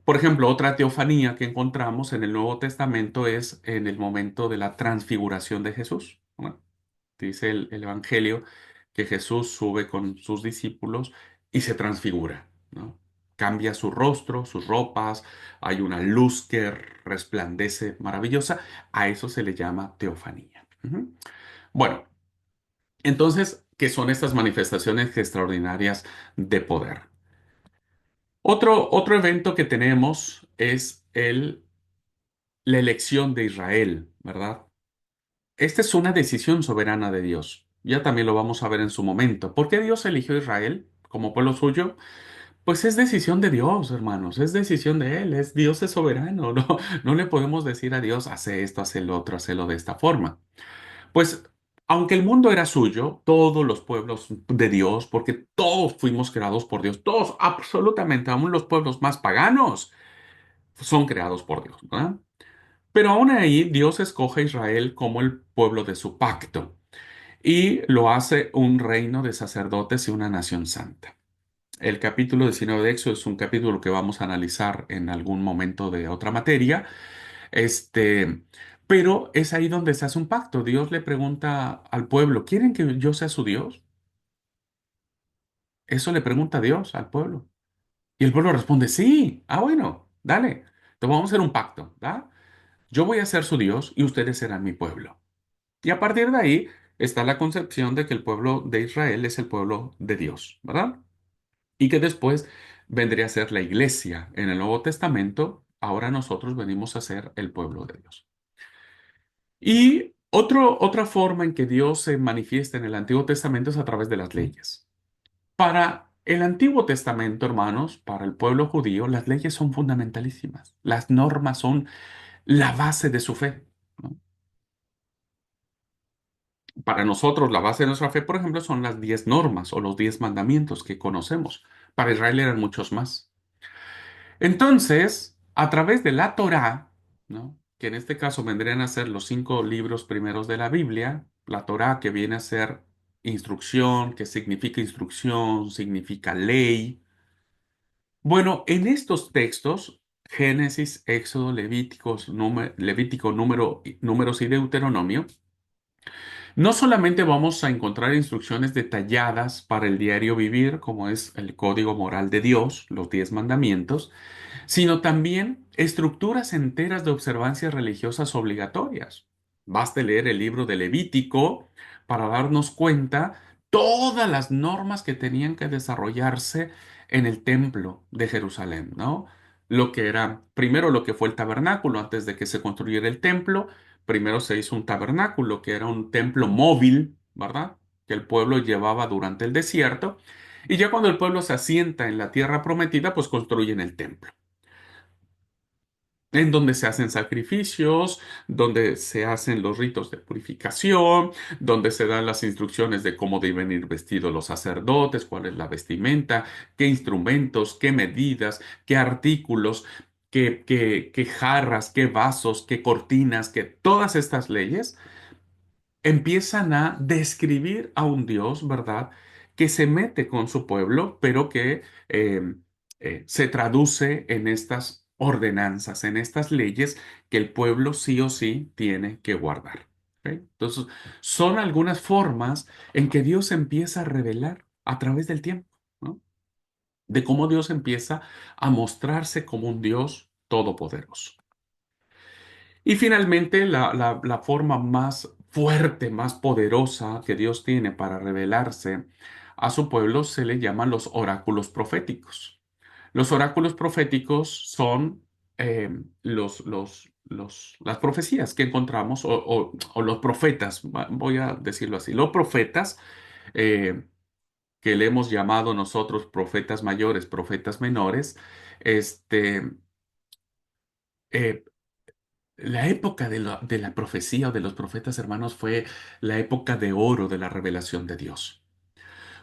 Por ejemplo, otra teofanía que encontramos en el Nuevo Testamento es en el momento de la transfiguración de Jesús, ¿no? Dice el Evangelio que Jesús sube con sus discípulos y se transfigura, ¿no? Cambia su rostro, sus ropas, hay una luz que resplandece maravillosa. A eso se le llama teofanía. Ujú. Bueno, entonces, ¿qué son estas manifestaciones extraordinarias de poder? Otro evento que tenemos es la elección de Israel, ¿verdad? Esta es una decisión soberana de Dios. Ya también lo vamos a ver en su momento. ¿Por qué Dios eligió a Israel como pueblo suyo? Pues es decisión de Dios, hermanos, es decisión de Él, Dios es soberano, no le podemos decir a Dios, hace esto, hace lo otro, hazlo de esta forma. Pues, aunque el mundo era suyo, todos los pueblos de Dios, porque todos fuimos creados por Dios, todos, absolutamente, aún los pueblos más paganos, son creados por Dios, ¿verdad? Pero aún ahí Dios escoge a Israel como el pueblo de su pacto y lo hace un reino de sacerdotes y una nación santa. El capítulo 19 de Éxodo es un capítulo que vamos a analizar en algún momento de otra materia. Este, pero es ahí donde se hace un pacto. Dios le pregunta al pueblo, ¿quieren que yo sea su Dios? Eso le pregunta Dios al pueblo. Y el pueblo responde, sí. Ah, bueno, dale. Entonces vamos a hacer un pacto, ¿da? Yo voy a ser su Dios y ustedes serán mi pueblo. Y a partir de ahí está la concepción de que el pueblo de Israel es el pueblo de Dios, ¿verdad? Y que después vendría a ser la iglesia en el Nuevo Testamento. Ahora nosotros venimos a ser el pueblo de Dios. Y otra forma en que Dios se manifiesta en el Antiguo Testamento es a través de las leyes. Para el Antiguo Testamento, hermanos, para el pueblo judío, las leyes son fundamentalísimas. Las normas son la base de su fe, ¿no? Para nosotros, la base de nuestra fe, por ejemplo, son las 10 normas o los 10 mandamientos que conocemos. Para Israel eran muchos más. Entonces, a través de la Torá, ¿no? Que en este caso vendrían a ser los 5 libros primeros de la Biblia, la Torá que viene a ser instrucción, que significa instrucción, significa ley. Bueno, en estos textos, Génesis, Éxodo, Levítico, Números y Deuteronomio, no solamente vamos a encontrar instrucciones detalladas para el diario vivir, como es el código moral de Dios, los 10 mandamientos, sino también estructuras enteras de observancias religiosas obligatorias. Basta leer el libro de Levítico para darnos cuenta todas las normas que tenían que desarrollarse en el templo de Jerusalén, ¿no? Lo que era, primero lo que fue el tabernáculo, antes de que se construyera el templo, primero se hizo un tabernáculo, que era un templo móvil, ¿verdad? Que el pueblo llevaba durante el desierto, y ya cuando el pueblo se asienta en la tierra prometida, pues construyen el templo en donde se hacen sacrificios, donde se hacen los ritos de purificación, donde se dan las instrucciones de cómo deben ir vestidos los sacerdotes, cuál es la vestimenta, qué instrumentos, qué medidas, qué artículos, qué jarras, qué vasos, qué cortinas, que todas estas leyes empiezan a describir a un Dios, ¿verdad? Que se mete con su pueblo, pero que se traduce en estas ordenanzas, en estas leyes que el pueblo sí o sí tiene que guardar. ¿Ok? Entonces, son algunas formas en que Dios empieza a revelar a través del tiempo, ¿no? De cómo Dios empieza a mostrarse como un Dios todopoderoso. Y finalmente, la forma más fuerte, más poderosa que Dios tiene para revelarse a su pueblo se le llaman los oráculos proféticos. Los oráculos proféticos son las profecías que encontramos, o los profetas, voy a decirlo así, los profetas eh, que le hemos llamado nosotros profetas mayores, profetas menores, este, eh, la época de la profecía o de los profetas hermanos fue la época de oro de la revelación de Dios.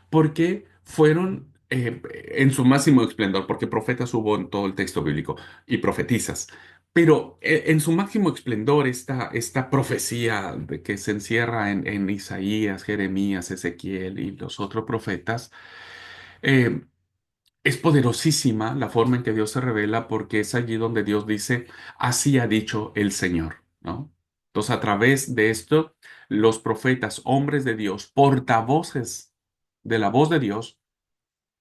Porque fueron en su máximo esplendor, porque profetas hubo en todo el texto bíblico y profetizas. Pero en su máximo esplendor esta profecía de que se encierra en Isaías, Jeremías, Ezequiel y los otros profetas, eh, es poderosísima la forma en que Dios se revela porque es allí donde Dios dice, así ha dicho el Señor, ¿no? Entonces, a través de esto, los profetas, hombres de Dios, portavoces de la voz de Dios,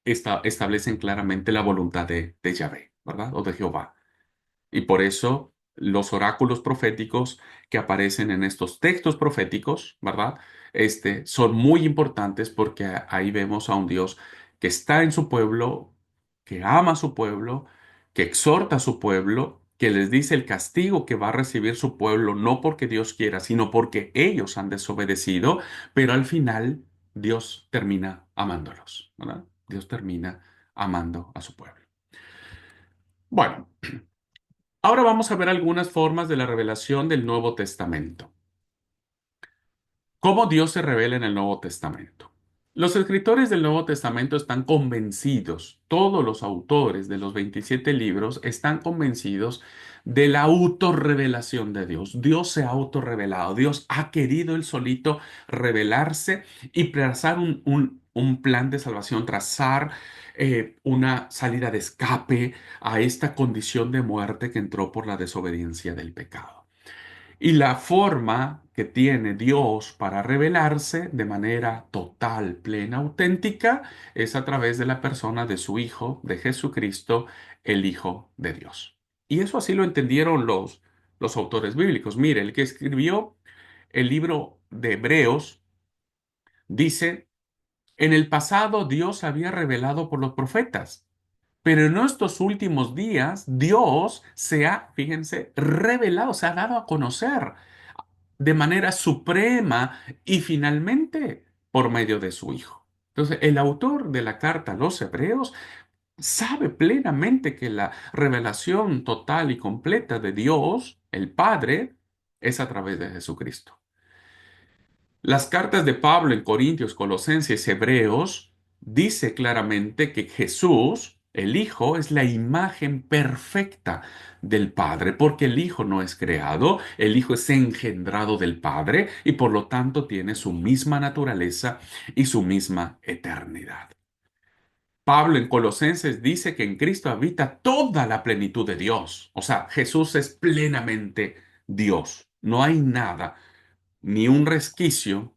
establecen claramente la voluntad de Yahvé, ¿verdad? O de Jehová. Y por eso los oráculos proféticos que aparecen en estos textos proféticos, ¿verdad? Son muy importantes porque ahí vemos a un Dios que está en su pueblo, que ama a su pueblo, que exhorta a su pueblo, que les dice el castigo que va a recibir su pueblo, no porque Dios quiera, sino porque ellos han desobedecido, pero al final Dios termina amándolos, ¿verdad? Dios termina amando a su pueblo. Bueno. Ahora vamos a ver algunas formas de la revelación del Nuevo Testamento. ¿Cómo Dios se revela en el Nuevo Testamento? Los escritores del Nuevo Testamento están convencidos, todos los autores de los 27 libros están convencidos de la autorrevelación de Dios. Dios se ha autorrevelado, Dios ha querido él solito revelarse y trazar un plan de salvación, trazar una salida de escape a esta condición de muerte que entró por la desobediencia del pecado. Y la forma que tiene Dios para revelarse de manera total, plena, auténtica, es a través de la persona de su Hijo, de Jesucristo, el Hijo de Dios. Y eso así lo entendieron los autores bíblicos. Mire, el que escribió el libro de Hebreos dice, en el pasado Dios había revelado por los profetas. Pero en estos últimos días, Dios se ha, fíjense, revelado, se ha dado a conocer de manera suprema y finalmente por medio de su Hijo. Entonces, el autor de la carta a los Hebreos sabe plenamente que la revelación total y completa de Dios, el Padre, es a través de Jesucristo. Las cartas de Pablo en Corintios, Colosenses, Hebreos, dice claramente que Jesús, el Hijo, es la imagen perfecta del Padre, porque el Hijo no es creado, el Hijo es engendrado del Padre y por lo tanto tiene su misma naturaleza y su misma eternidad. Pablo en Colosenses dice que en Cristo habita toda la plenitud de Dios. O sea, Jesús es plenamente Dios. No hay nada, ni un resquicio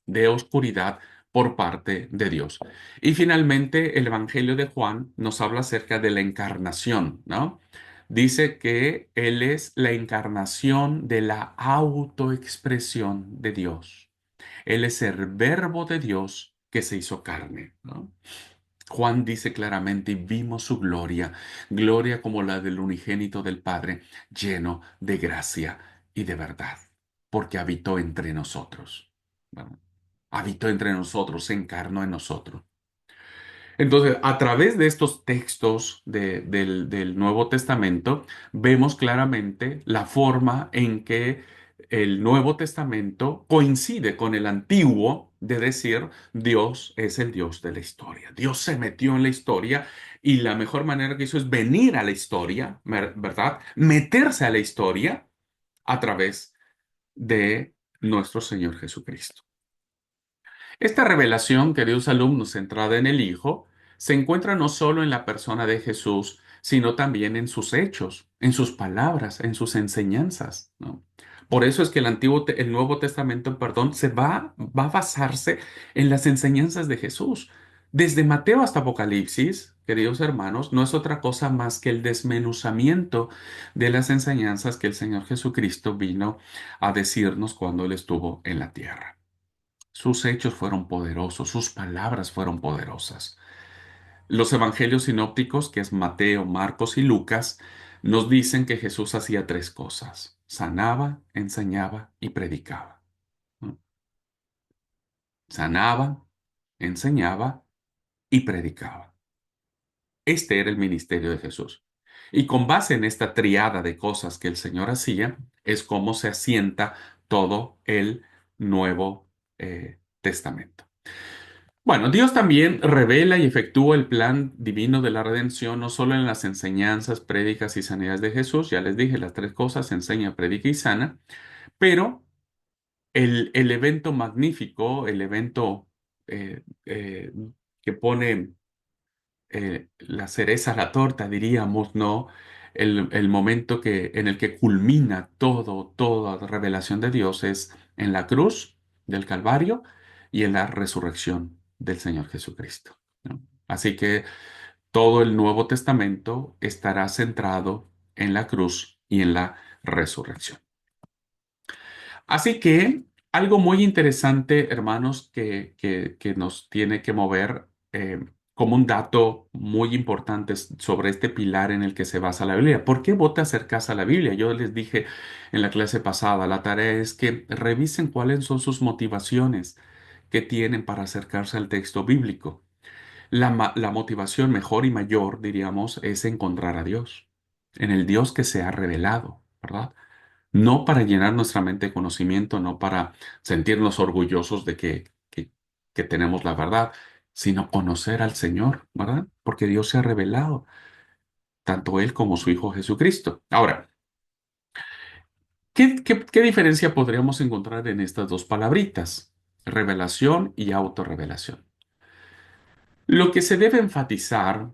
de oscuridad por parte de Dios. Y finalmente, el Evangelio de Juan nos habla acerca de la encarnación, ¿no? Dice que Él es la encarnación de la autoexpresión de Dios. Él es el verbo de Dios que se hizo carne, ¿no? Juan dice claramente, y vimos su gloria, gloria como la del unigénito del Padre, lleno de gracia y de verdad, porque habitó entre nosotros. Bueno, habitó entre nosotros, se encarnó en nosotros. Entonces, a través de estos textos del Nuevo Testamento, vemos claramente la forma en que el Nuevo Testamento coincide con el Antiguo de decir Dios es el Dios de la historia. Dios se metió en la historia y la mejor manera que hizo es venir a la historia, ¿verdad? Meterse a la historia a través de nuestro Señor Jesucristo. Esta revelación, queridos alumnos, centrada en el Hijo, se encuentra no solo en la persona de Jesús, sino también en sus hechos, en sus palabras, en sus enseñanzas, ¿no? Por eso es que el Nuevo Testamento, perdón, va a basarse en las enseñanzas de Jesús. Desde Mateo hasta Apocalipsis, queridos hermanos, no es otra cosa más que el desmenuzamiento de las enseñanzas que el Señor Jesucristo vino a decirnos cuando Él estuvo en la tierra. Sus hechos fueron poderosos, sus palabras fueron poderosas. Los evangelios sinópticos, que es Mateo, Marcos y Lucas, nos dicen que Jesús hacía tres cosas: sanaba, enseñaba y predicaba. ¿No? Sanaba, enseñaba y predicaba. Este era el ministerio de Jesús. Y con base en esta triada de cosas que el Señor hacía, es como se asienta todo el Nuevo Testamento. Bueno, Dios también revela y efectúa el plan divino de la redención, no solo en las enseñanzas, prédicas y sanidades de Jesús, ya les dije las tres cosas: enseña, predica y sana, pero el evento magnífico, el evento que pone la cereza a la torta, diríamos, ¿no? El momento en el que culmina toda revelación de Dios es en la cruz del Calvario y en la resurrección del Señor Jesucristo, ¿no? Así que todo el Nuevo Testamento estará centrado en la cruz y en la resurrección. Así que algo muy interesante, hermanos, que nos tiene que mover como un dato muy importante sobre este pilar en el que se basa la Biblia. ¿Por qué vos te acercas a la Biblia? Yo les dije en la clase pasada, la tarea es que revisen cuáles son sus motivaciones que tienen para acercarse al texto bíblico. La motivación mejor y mayor, diríamos, es encontrar a Dios, en el Dios que se ha revelado, ¿verdad? No para llenar nuestra mente de conocimiento, no para sentirnos orgullosos de que tenemos la verdad, sino conocer al Señor, ¿verdad? Porque Dios se ha revelado, tanto Él como su Hijo Jesucristo. Ahora, ¿qué diferencia podríamos encontrar en estas dos palabritas? Revelación y autorrevelación. Lo que se debe enfatizar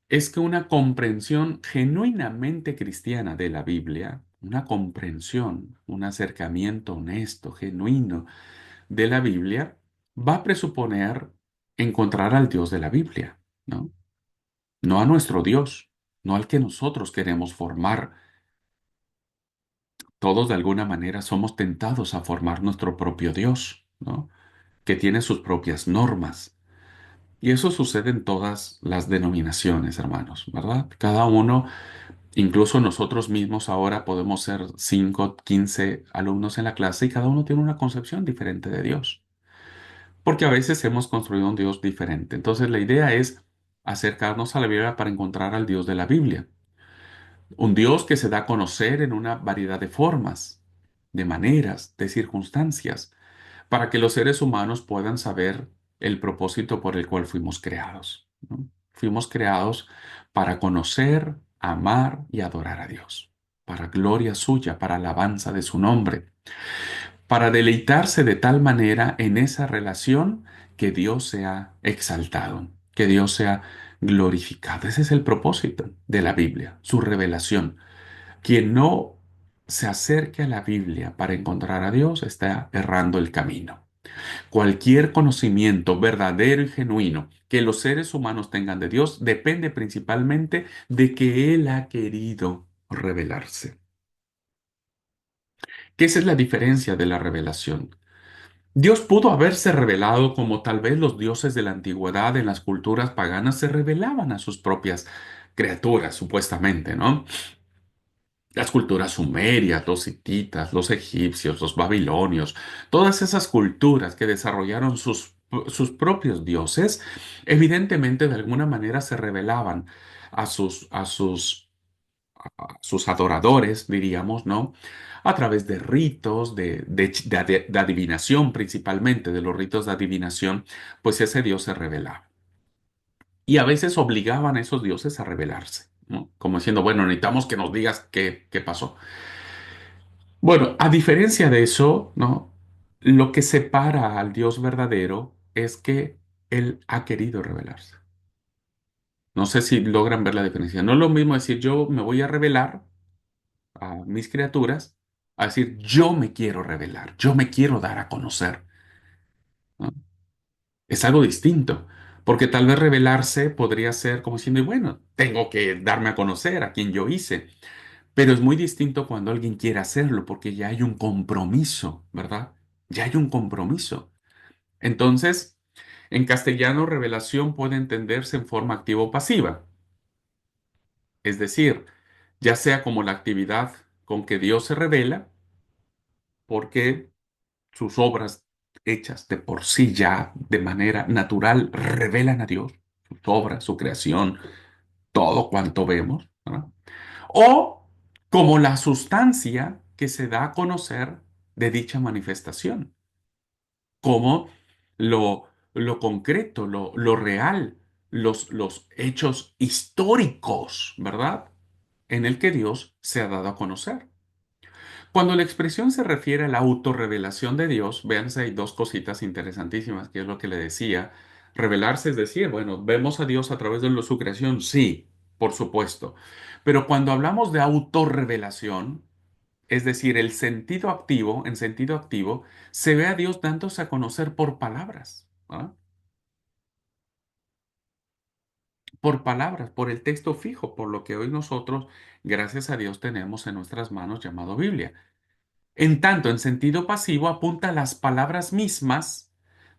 es que una comprensión genuinamente cristiana de la Biblia, una comprensión, un acercamiento honesto, genuino de la Biblia, va a presuponer encontrar al Dios de la Biblia, ¿no? No a nuestro Dios, no al que nosotros queremos formar. Todos de alguna manera somos tentados a formar nuestro propio Dios, ¿no? Que tiene sus propias normas. Y eso sucede en todas las denominaciones, hermanos, ¿verdad? Cada uno, incluso nosotros mismos ahora podemos ser 5, 15 alumnos en la clase y cada uno tiene una concepción diferente de Dios, porque a veces hemos construido un Dios diferente. Entonces la idea es acercarnos a la Biblia para encontrar al Dios de la Biblia. Un Dios que se da a conocer en una variedad de formas, de maneras, de circunstancias, para que los seres humanos puedan saber el propósito por el cual fuimos creados, ¿no? Fuimos creados para conocer, amar y adorar a Dios, para gloria suya, para alabanza de su nombre, para deleitarse de tal manera en esa relación que Dios sea exaltado, que Dios sea glorificado. Ese es el propósito de la Biblia, su revelación. Quien no se acerque a la Biblia para encontrar a Dios está errando el camino. Cualquier conocimiento verdadero y genuino que los seres humanos tengan de Dios depende principalmente de que Él ha querido revelarse. ¿Qué esa es la diferencia de la revelación? Dios pudo haberse revelado como tal vez los dioses de la antigüedad en las culturas paganas se revelaban a sus propias criaturas, supuestamente, ¿no? Las culturas sumerias, los hititas, los egipcios, los babilonios, todas esas culturas que desarrollaron sus propios dioses, evidentemente de alguna manera se revelaban a sus adoradores, diríamos, ¿no? A través de ritos, de adivinación principalmente, de los ritos de adivinación, pues ese dios se revelaba. Y a veces obligaban a esos dioses a revelarse, ¿no? Como diciendo, bueno, necesitamos que nos digas qué pasó. Bueno, a diferencia de eso, ¿no? Lo que separa al Dios verdadero es que Él ha querido revelarse. No sé si logran ver la diferencia. No es lo mismo decir yo me voy a revelar a mis criaturas, a decir yo me quiero revelar, yo me quiero dar a conocer, ¿no? Es algo distinto, porque tal vez revelarse podría ser como diciendo, bueno, tengo que darme a conocer a quien yo hice. Pero es muy distinto cuando alguien quiere hacerlo, porque ya hay un compromiso, ¿verdad? Ya hay un compromiso. Entonces, en castellano, revelación puede entenderse en forma activa o pasiva. Es decir, ya sea como la actividad con que Dios se revela, porque sus obras hechas de por sí ya de manera natural revelan a Dios, sus obras, su creación, todo cuanto vemos, ¿verdad? O como la sustancia que se da a conocer de dicha manifestación, como lo concreto, lo real, los hechos históricos, ¿verdad? En el que Dios se ha dado a conocer. Cuando la expresión se refiere a la autorrevelación de Dios, véanse, hay dos cositas interesantísimas, que es lo que le decía. Revelarse es decir, bueno, vemos a Dios a través de su creación, sí, por supuesto. Pero cuando hablamos de autorrevelación, es decir, el sentido activo, en sentido activo, se ve a Dios dándose a conocer por palabras, ¿ah? Por palabras, por el texto fijo, por lo que hoy nosotros, gracias a Dios, tenemos en nuestras manos llamado Biblia. En tanto, en sentido pasivo, apunta a las palabras mismas,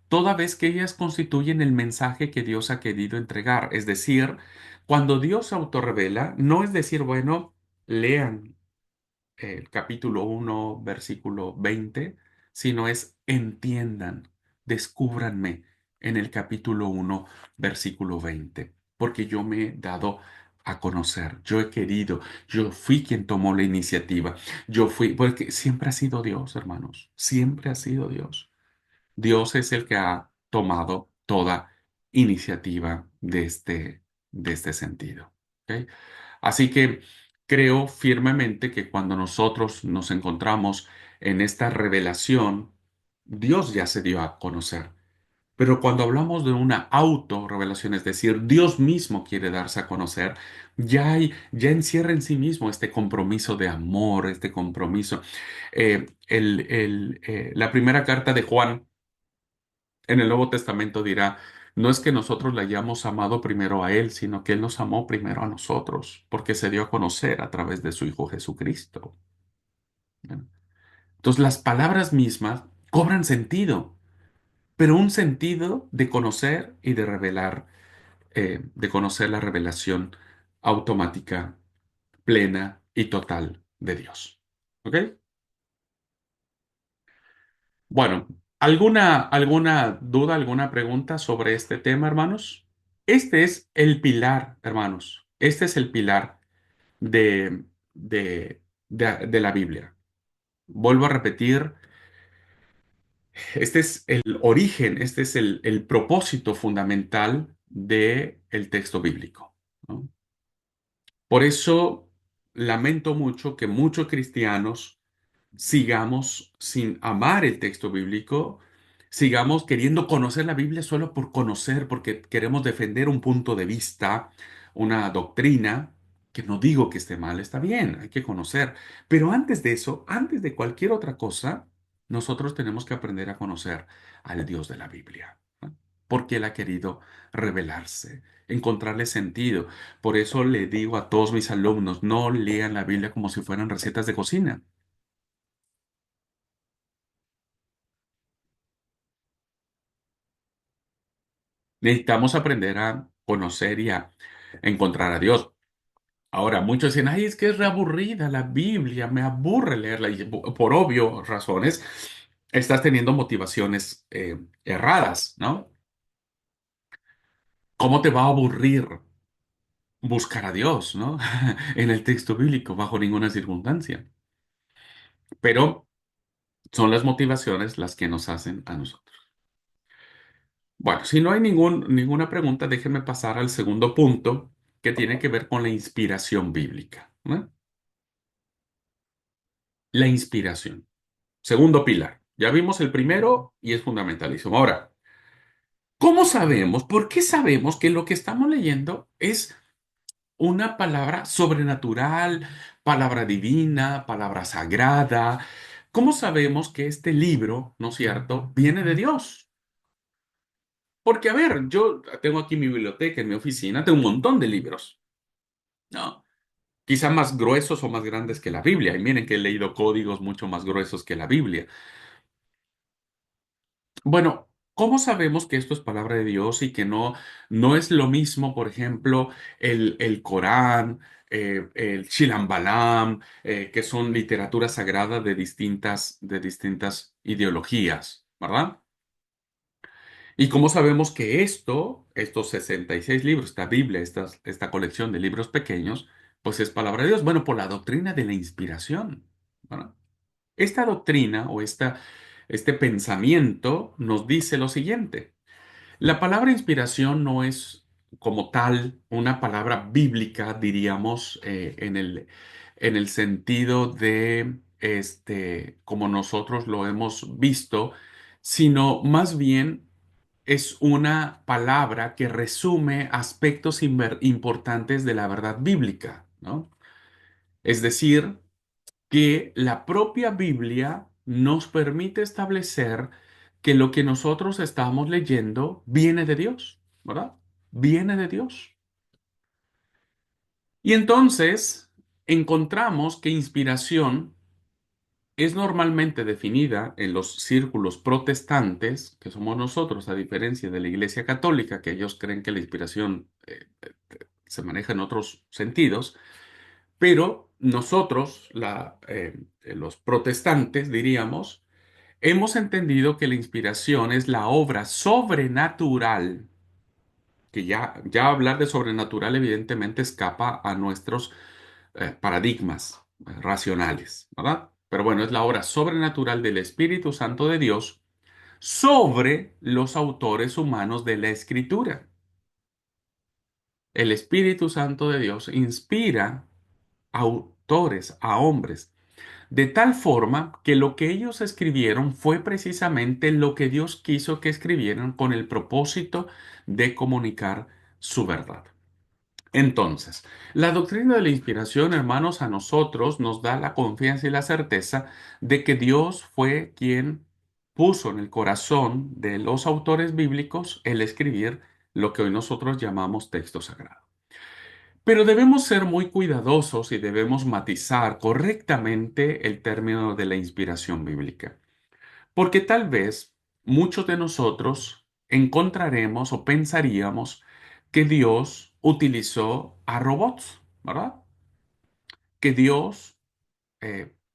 toda vez que ellas constituyen el mensaje que Dios ha querido entregar. Es decir, cuando Dios se autorrevela, no es decir, bueno, lean el capítulo 1 versículo 20, sino es entiendan, descúbranme en el capítulo 1 versículo 20, porque yo me he dado a conocer, yo he querido, yo fui quien tomó la iniciativa, yo fui, porque siempre ha sido Dios, hermanos, siempre ha sido Dios. Dios es el que ha tomado toda iniciativa de este sentido. ¿Ok? Así que creo firmemente que cuando nosotros nos encontramos en esta revelación, Dios ya se dio a conocer. Pero cuando hablamos de una autorrevelación, es decir, Dios mismo quiere darse a conocer, ya encierra en sí mismo este compromiso de amor, este compromiso. La primera carta de Juan en el Nuevo Testamento dirá, no es que nosotros le hayamos amado primero a Él, sino que Él nos amó primero a nosotros, porque se dio a conocer a través de su Hijo Jesucristo. ¿No? Entonces las palabras mismas cobran sentido. pero un sentido de conocer y de revelar, de conocer la revelación automática, plena y total de Dios. ¿Ok? Bueno, ¿alguna duda, alguna pregunta sobre este tema, hermanos? Este es el pilar, hermanos. Este es el pilar de, de la Biblia. Vuelvo a repetir, este es el origen, este es el propósito fundamental del texto bíblico, ¿no? Por eso lamento mucho que muchos cristianos sigamos sin amar el texto bíblico, sigamos queriendo conocer la Biblia solo por conocer, porque queremos defender un punto de vista, una doctrina, que no digo que esté mal, está bien, hay que conocer. Pero antes de eso, antes de cualquier otra cosa, nosotros tenemos que aprender a conocer al Dios de la Biblia, ¿no? Porque Él ha querido revelarse, encontrarle sentido. Por eso le digo a todos mis alumnos, no lean la Biblia como si fueran recetas de cocina. Necesitamos aprender a conocer y a encontrar a Dios. Ahora, muchos dicen, ay, es que es reaburrida la Biblia, me aburre leerla. Y por obvio razones, estás teniendo motivaciones erradas, ¿no? ¿Cómo te va a aburrir buscar a Dios, ¿no? En el texto bíblico, bajo ninguna circunstancia. Pero son las motivaciones las que nos hacen a nosotros. Bueno, si no hay ninguna pregunta, déjenme pasar al segundo punto que tiene que ver con la inspiración bíblica, ¿no? La inspiración. Segundo pilar. Ya vimos el primero y es fundamentalísimo. Ahora, ¿cómo sabemos? ¿Por qué sabemos que lo que estamos leyendo es una palabra sobrenatural, palabra divina, palabra sagrada? ¿Cómo sabemos que este libro, ¿no es cierto?, viene de Dios? Porque, a ver, yo tengo aquí mi biblioteca en mi oficina, tengo un montón de libros, ¿no? Quizá más gruesos o más grandes que la Biblia. Y miren que he leído códigos mucho más gruesos que la Biblia. Bueno, ¿cómo sabemos que esto es palabra de Dios y que no es lo mismo, por ejemplo, el Corán, el Shilambalam, que son literatura sagrada de distintas ideologías, ¿verdad? ¿Y cómo sabemos que estos 66 libros, esta Biblia, esta colección de libros pequeños, pues es palabra de Dios? Bueno, por la doctrina de la inspiración, ¿verdad? Esta doctrina o este pensamiento nos dice lo siguiente. La palabra inspiración no es como tal una palabra bíblica, diríamos, en el sentido de, como nosotros lo hemos visto, sino más bien es una palabra que resume aspectos importantes de la verdad bíblica, ¿no? Es decir, que la propia Biblia nos permite establecer que lo que nosotros estamos leyendo viene de Dios, ¿verdad? Viene de Dios. Y entonces encontramos que inspiración es normalmente definida en los círculos protestantes, que somos nosotros, a diferencia de la Iglesia Católica, que ellos creen que la inspiración se maneja en otros sentidos. Pero nosotros, los protestantes, diríamos, hemos entendido que la inspiración es la obra sobrenatural, que ya hablar de sobrenatural evidentemente escapa a nuestros paradigmas racionales, ¿verdad? Pero bueno, es la obra sobrenatural del Espíritu Santo de Dios sobre los autores humanos de la Escritura. El Espíritu Santo de Dios inspira a autores, a hombres, de tal forma que lo que ellos escribieron fue precisamente lo que Dios quiso que escribieran con el propósito de comunicar su verdad. Entonces, la doctrina de la inspiración, hermanos, a nosotros nos da la confianza y la certeza de que Dios fue quien puso en el corazón de los autores bíblicos el escribir lo que hoy nosotros llamamos texto sagrado. Pero debemos ser muy cuidadosos y debemos matizar correctamente el término de la inspiración bíblica, porque tal vez muchos de nosotros encontraremos o pensaríamos que Dios utilizó a robots, ¿verdad? Que Dios,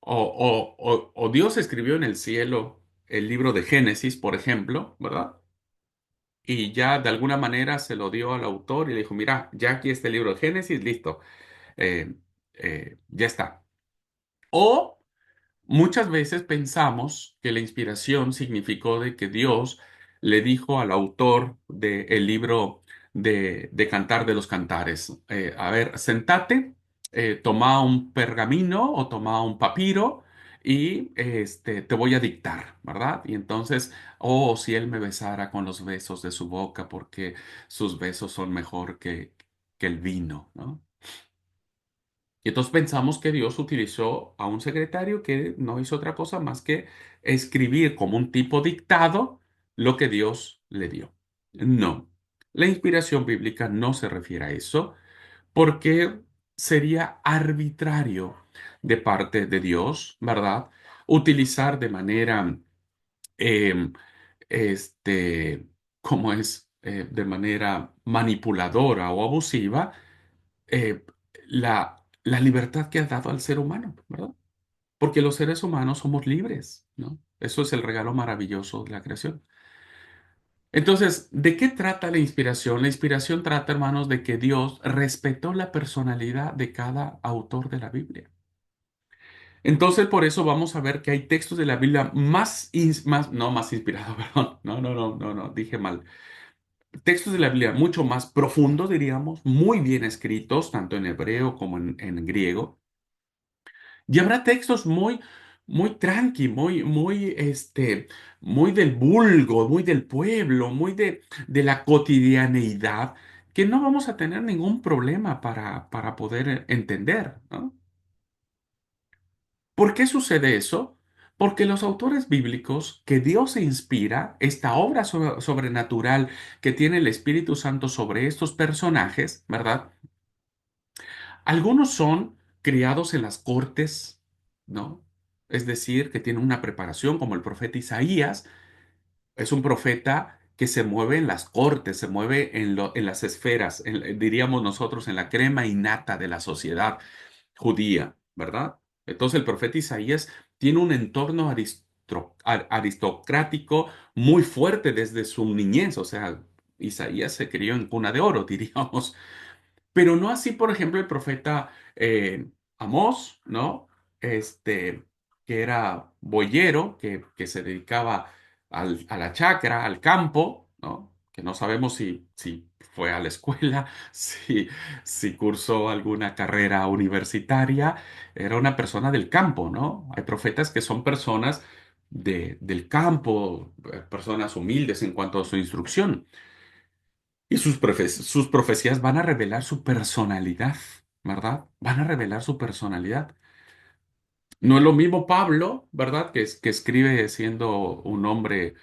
o Dios escribió en el cielo el libro de Génesis, por ejemplo, ¿verdad? Y ya de alguna manera se lo dio al autor y le dijo, mira, ya aquí está el libro de Génesis, listo, eh, ya está. O muchas veces pensamos que la inspiración significó de que Dios le dijo al autor del libro de Cantar de los Cantares, a ver, sentate, toma un pergamino o toma un papiro y te voy a dictar, ¿verdad? Y entonces, oh, si él me besara con los besos de su boca, porque sus besos son mejor que el vino, ¿no? Y entonces pensamos que Dios utilizó a un secretario que no hizo otra cosa más que escribir como un tipo dictado lo que Dios le dio. No, la inspiración bíblica no se refiere a eso porque sería arbitrario de parte de Dios, ¿verdad? Utilizar de manera, eh, este, ¿cómo es? De manera manipuladora o abusiva eh, la libertad que ha dado al ser humano, ¿verdad? Porque los seres humanos somos libres, ¿no? Eso es el regalo maravilloso de la creación. Entonces, ¿de qué trata la inspiración? La inspiración trata, hermanos, de que Dios respetó la personalidad de cada autor de la Biblia. Entonces, por eso vamos a ver que hay textos de la Biblia no más inspirados, perdón, no, dije mal. Textos de la Biblia mucho más profundos, diríamos, muy bien escritos, tanto en hebreo como en griego. Y habrá textos muy tranqui, muy del vulgo, muy del pueblo, de la cotidianeidad, que no vamos a tener ningún problema para poder entender, ¿no? ¿Por qué sucede eso? Porque los autores bíblicos que Dios se inspira, esta obra sobrenatural que tiene el Espíritu Santo sobre estos personajes, ¿verdad? Algunos son criados en las cortes, ¿no? Es decir, que tienen una preparación, como el profeta Isaías, es un profeta que se mueve en las cortes, se mueve en las esferas, diríamos nosotros, en la crema innata de la sociedad judía, ¿verdad? Entonces el profeta Isaías tiene un entorno aristocrático muy fuerte desde su niñez, o sea, Isaías se crió en cuna de oro, diríamos. Pero no así, por ejemplo, el profeta Amós, ¿no? Este, que era boyero, que se dedicaba a la chacra, al campo, ¿no? Que no sabemos si fue a la escuela, si cursó alguna carrera universitaria. Era una persona del campo, ¿no? Hay profetas que son personas del campo, personas humildes en cuanto a su instrucción. Y sus profecías van a revelar su personalidad, ¿verdad? Van a revelar su personalidad. No es lo mismo Pablo, ¿verdad? Que escribe siendo un hombre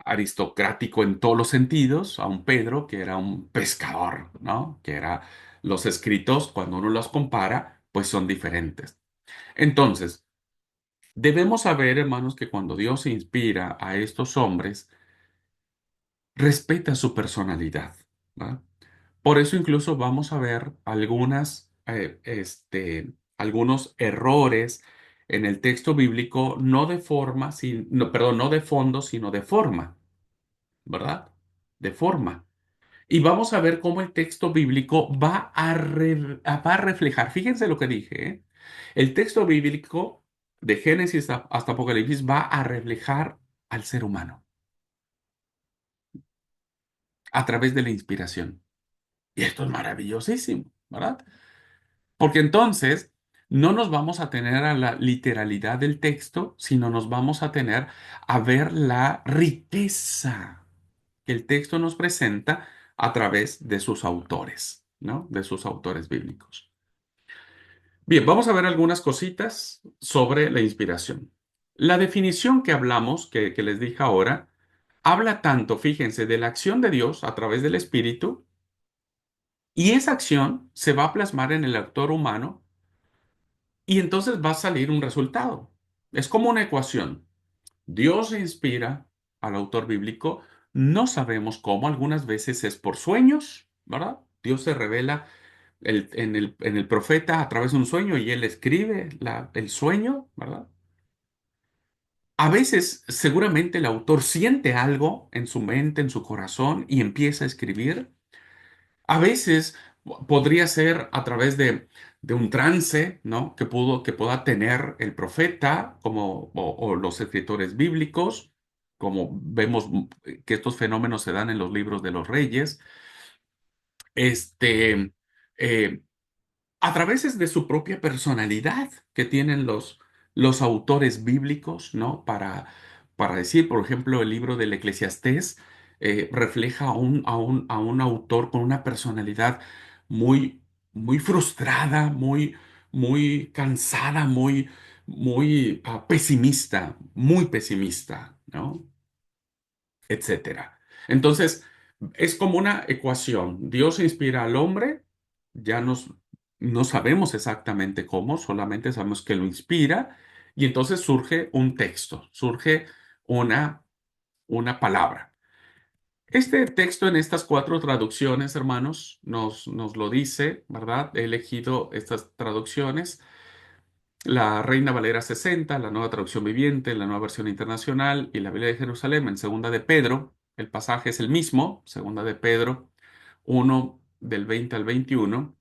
aristocrático en todos los sentidos, a un Pedro que era un pescador, ¿no? Que era los escritos, cuando uno los compara, pues son diferentes. Entonces, debemos saber, hermanos, que cuando Dios se inspira a estos hombres, respeta su personalidad, ¿verdad? Por eso incluso vamos a ver algunos errores en el texto bíblico, no de forma, no, perdón, no de fondo, sino de forma, ¿verdad? De forma. Y vamos a ver cómo el texto bíblico va a reflejar, fíjense lo que dije, ¿eh? El texto bíblico de Génesis hasta Apocalipsis va a reflejar al ser humano a través de la inspiración. Y esto es maravillosísimo, ¿verdad? Porque entonces no nos vamos a tener a la literalidad del texto, sino nos vamos a tener a ver la riqueza que el texto nos presenta a través de sus autores, ¿no? De sus autores bíblicos. Bien, vamos a ver algunas cositas sobre la inspiración. La definición que hablamos, que les dije ahora, habla tanto, fíjense, de la acción de Dios a través del Espíritu, y esa acción se va a plasmar en el autor humano y entonces va a salir un resultado. Es como una ecuación. Dios inspira al autor bíblico. No sabemos cómo, algunas veces es por sueños, ¿verdad? Dios se revela en el profeta a través de un sueño y él escribe el sueño, ¿verdad? A veces, seguramente el autor siente algo en su mente, en su corazón y empieza a escribir. A veces podría ser a través de un trance, ¿no? Que pueda tener el profeta o los escritores bíblicos, como vemos que estos fenómenos se dan en los libros de los reyes. Este, eh, a través de su propia personalidad que tienen los autores bíblicos, ¿no? Para decir, por ejemplo, el libro del Eclesiastés refleja a un autor con una personalidad muy, muy frustrada, muy cansada, muy pesimista, ¿no? Etcétera. Entonces, es como una ecuación. Dios inspira al hombre, ya no sabemos exactamente cómo, solamente sabemos que lo inspira, y entonces surge un texto, surge una, una palabra. Este texto en estas cuatro traducciones, hermanos, nos lo dice, ¿verdad? He elegido estas traducciones. La Reina Valera 60, la Nueva Traducción Viviente, la Nueva Versión Internacional y la Biblia de Jerusalén en Segunda de Pedro. El pasaje es el mismo, Segunda de Pedro 1 del 20 al 21.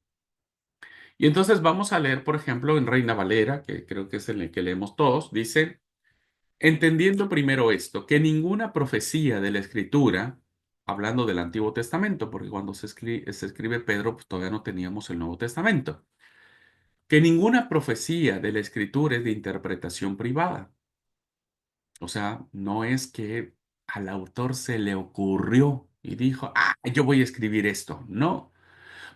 Y entonces vamos a leer, por ejemplo, en Reina Valera, que creo que es el que leemos todos, dice, entendiendo primero esto, que ninguna profecía de la Escritura, hablando del Antiguo Testamento, porque cuando se escribe Pedro, pues todavía no teníamos el Nuevo Testamento, que ninguna profecía de la Escritura es de interpretación privada. O sea, no es que al autor se le ocurrió y dijo, ah, yo voy a escribir esto. No,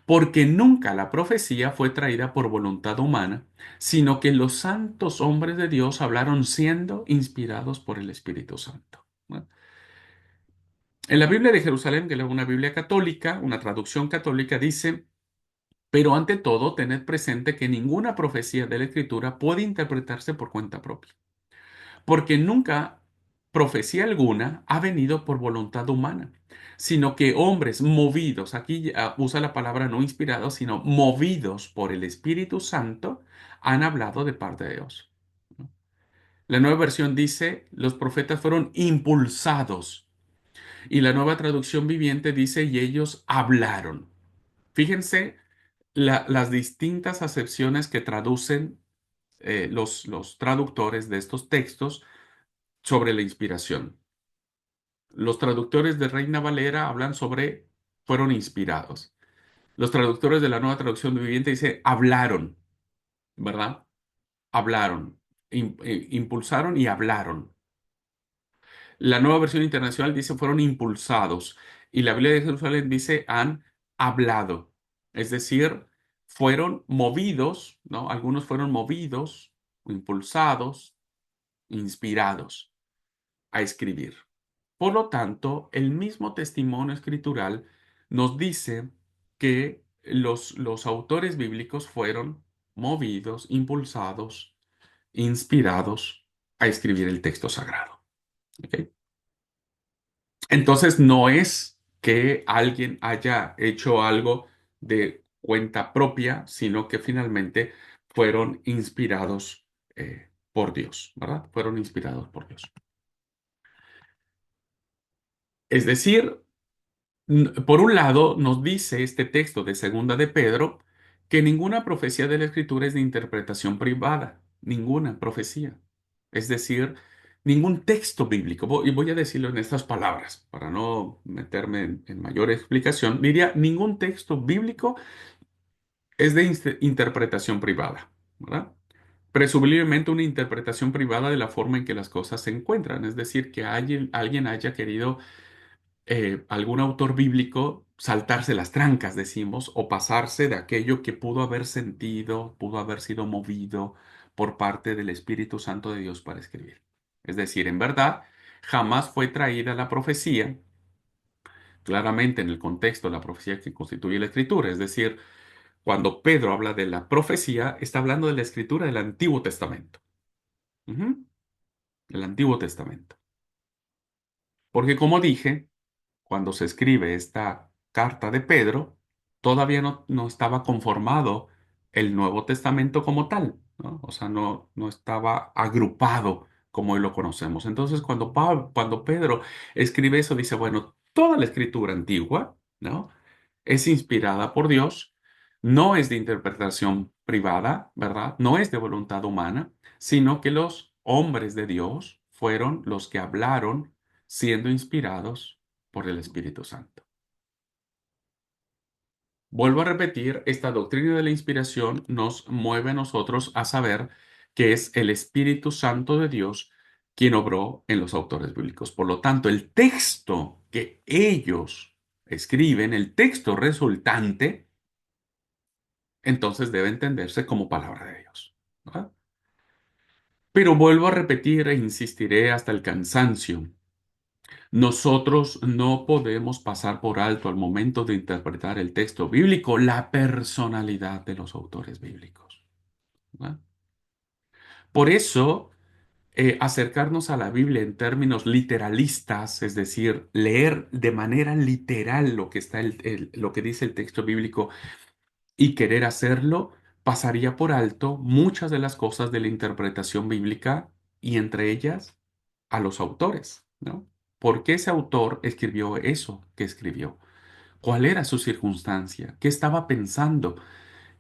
porque nunca la profecía fue traída por voluntad humana, sino que los santos hombres de Dios hablaron siendo inspirados por el Espíritu Santo. ¿No? En la Biblia de Jerusalén, que es una Biblia católica, una traducción católica, dice, pero ante todo, tened presente que ninguna profecía de la Escritura puede interpretarse por cuenta propia. Porque nunca profecía alguna ha venido por voluntad humana, sino que hombres movidos, aquí usa la palabra no inspirados, sino movidos por el Espíritu Santo, han hablado de parte de Dios. ¿No? La nueva versión dice, los profetas fueron impulsados, y la nueva traducción viviente dice, y ellos hablaron. Fíjense las distintas acepciones que traducen los traductores de estos textos sobre la inspiración. Los traductores de Reina Valera hablan sobre fueron inspirados. Los traductores de la Nueva Traducción Viviente dicen hablaron, ¿verdad? Hablaron, impulsaron y hablaron. La Nueva Versión Internacional dice fueron impulsados y la Biblia de Jerusalén dice han hablado. Es decir, fueron movidos, ¿no? Algunos fueron movidos, impulsados, inspirados a escribir. Por lo tanto, el mismo testimonio escritural nos dice que los autores bíblicos fueron movidos, impulsados, inspirados a escribir el texto sagrado. ¿Ok? Entonces, no es que alguien haya hecho algo de cuenta propia, sino que finalmente fueron inspirados por Dios, ¿verdad? Fueron inspirados por Dios. Es decir, por un lado, nos dice este texto de Segunda de Pedro que ninguna profecía de la Escritura es de interpretación privada, ninguna profecía. Es decir, ningún texto bíblico. Y voy a decirlo en estas palabras para no meterme en mayor explicación. Diría, ningún texto bíblico es de interpretación privada, ¿verdad? Presumiblemente una interpretación privada de la forma en que las cosas se encuentran. Es decir, que alguien haya querido algún autor bíblico saltarse las trancas, decimos, o pasarse de aquello que pudo haber sentido, pudo haber sido movido por parte del Espíritu Santo de Dios para escribir. Es decir, en verdad, jamás fue traída la profecía, claramente en el contexto de la profecía que constituye la Escritura. Es decir, cuando Pedro habla de la profecía, está hablando de la Escritura del Antiguo Testamento. Ujú, el Antiguo Testamento. Porque como dije, cuando se escribe esta carta de Pedro, todavía no estaba conformado el Nuevo Testamento como tal, ¿no? O sea, no estaba agrupado como hoy lo conocemos. Entonces, cuando Pedro escribe eso, dice, bueno, toda la escritura antigua, ¿no? Es inspirada por Dios, no es de interpretación privada, ¿verdad? No es de voluntad humana, sino que los hombres de Dios fueron los que hablaron siendo inspirados por el Espíritu Santo. Vuelvo a repetir, esta doctrina de la inspiración nos mueve a nosotros a saber que es el Espíritu Santo de Dios quien obró en los autores bíblicos. Por lo tanto, el texto que ellos escriben, el texto resultante, entonces debe entenderse como palabra de Dios, ¿verdad? Pero vuelvo a repetir e insistiré hasta el cansancio. Nosotros no podemos pasar por alto al momento de interpretar el texto bíblico la personalidad de los autores bíblicos, ¿verdad? Por eso, acercarnos a la Biblia en términos literalistas, es decir, leer de manera literal lo que está lo que dice el texto bíblico y querer hacerlo, pasaría por alto muchas de las cosas de la interpretación bíblica y entre ellas a los autores, ¿no? ¿Por qué ese autor escribió eso que escribió? ¿Cuál era su circunstancia? ¿Qué estaba pensando?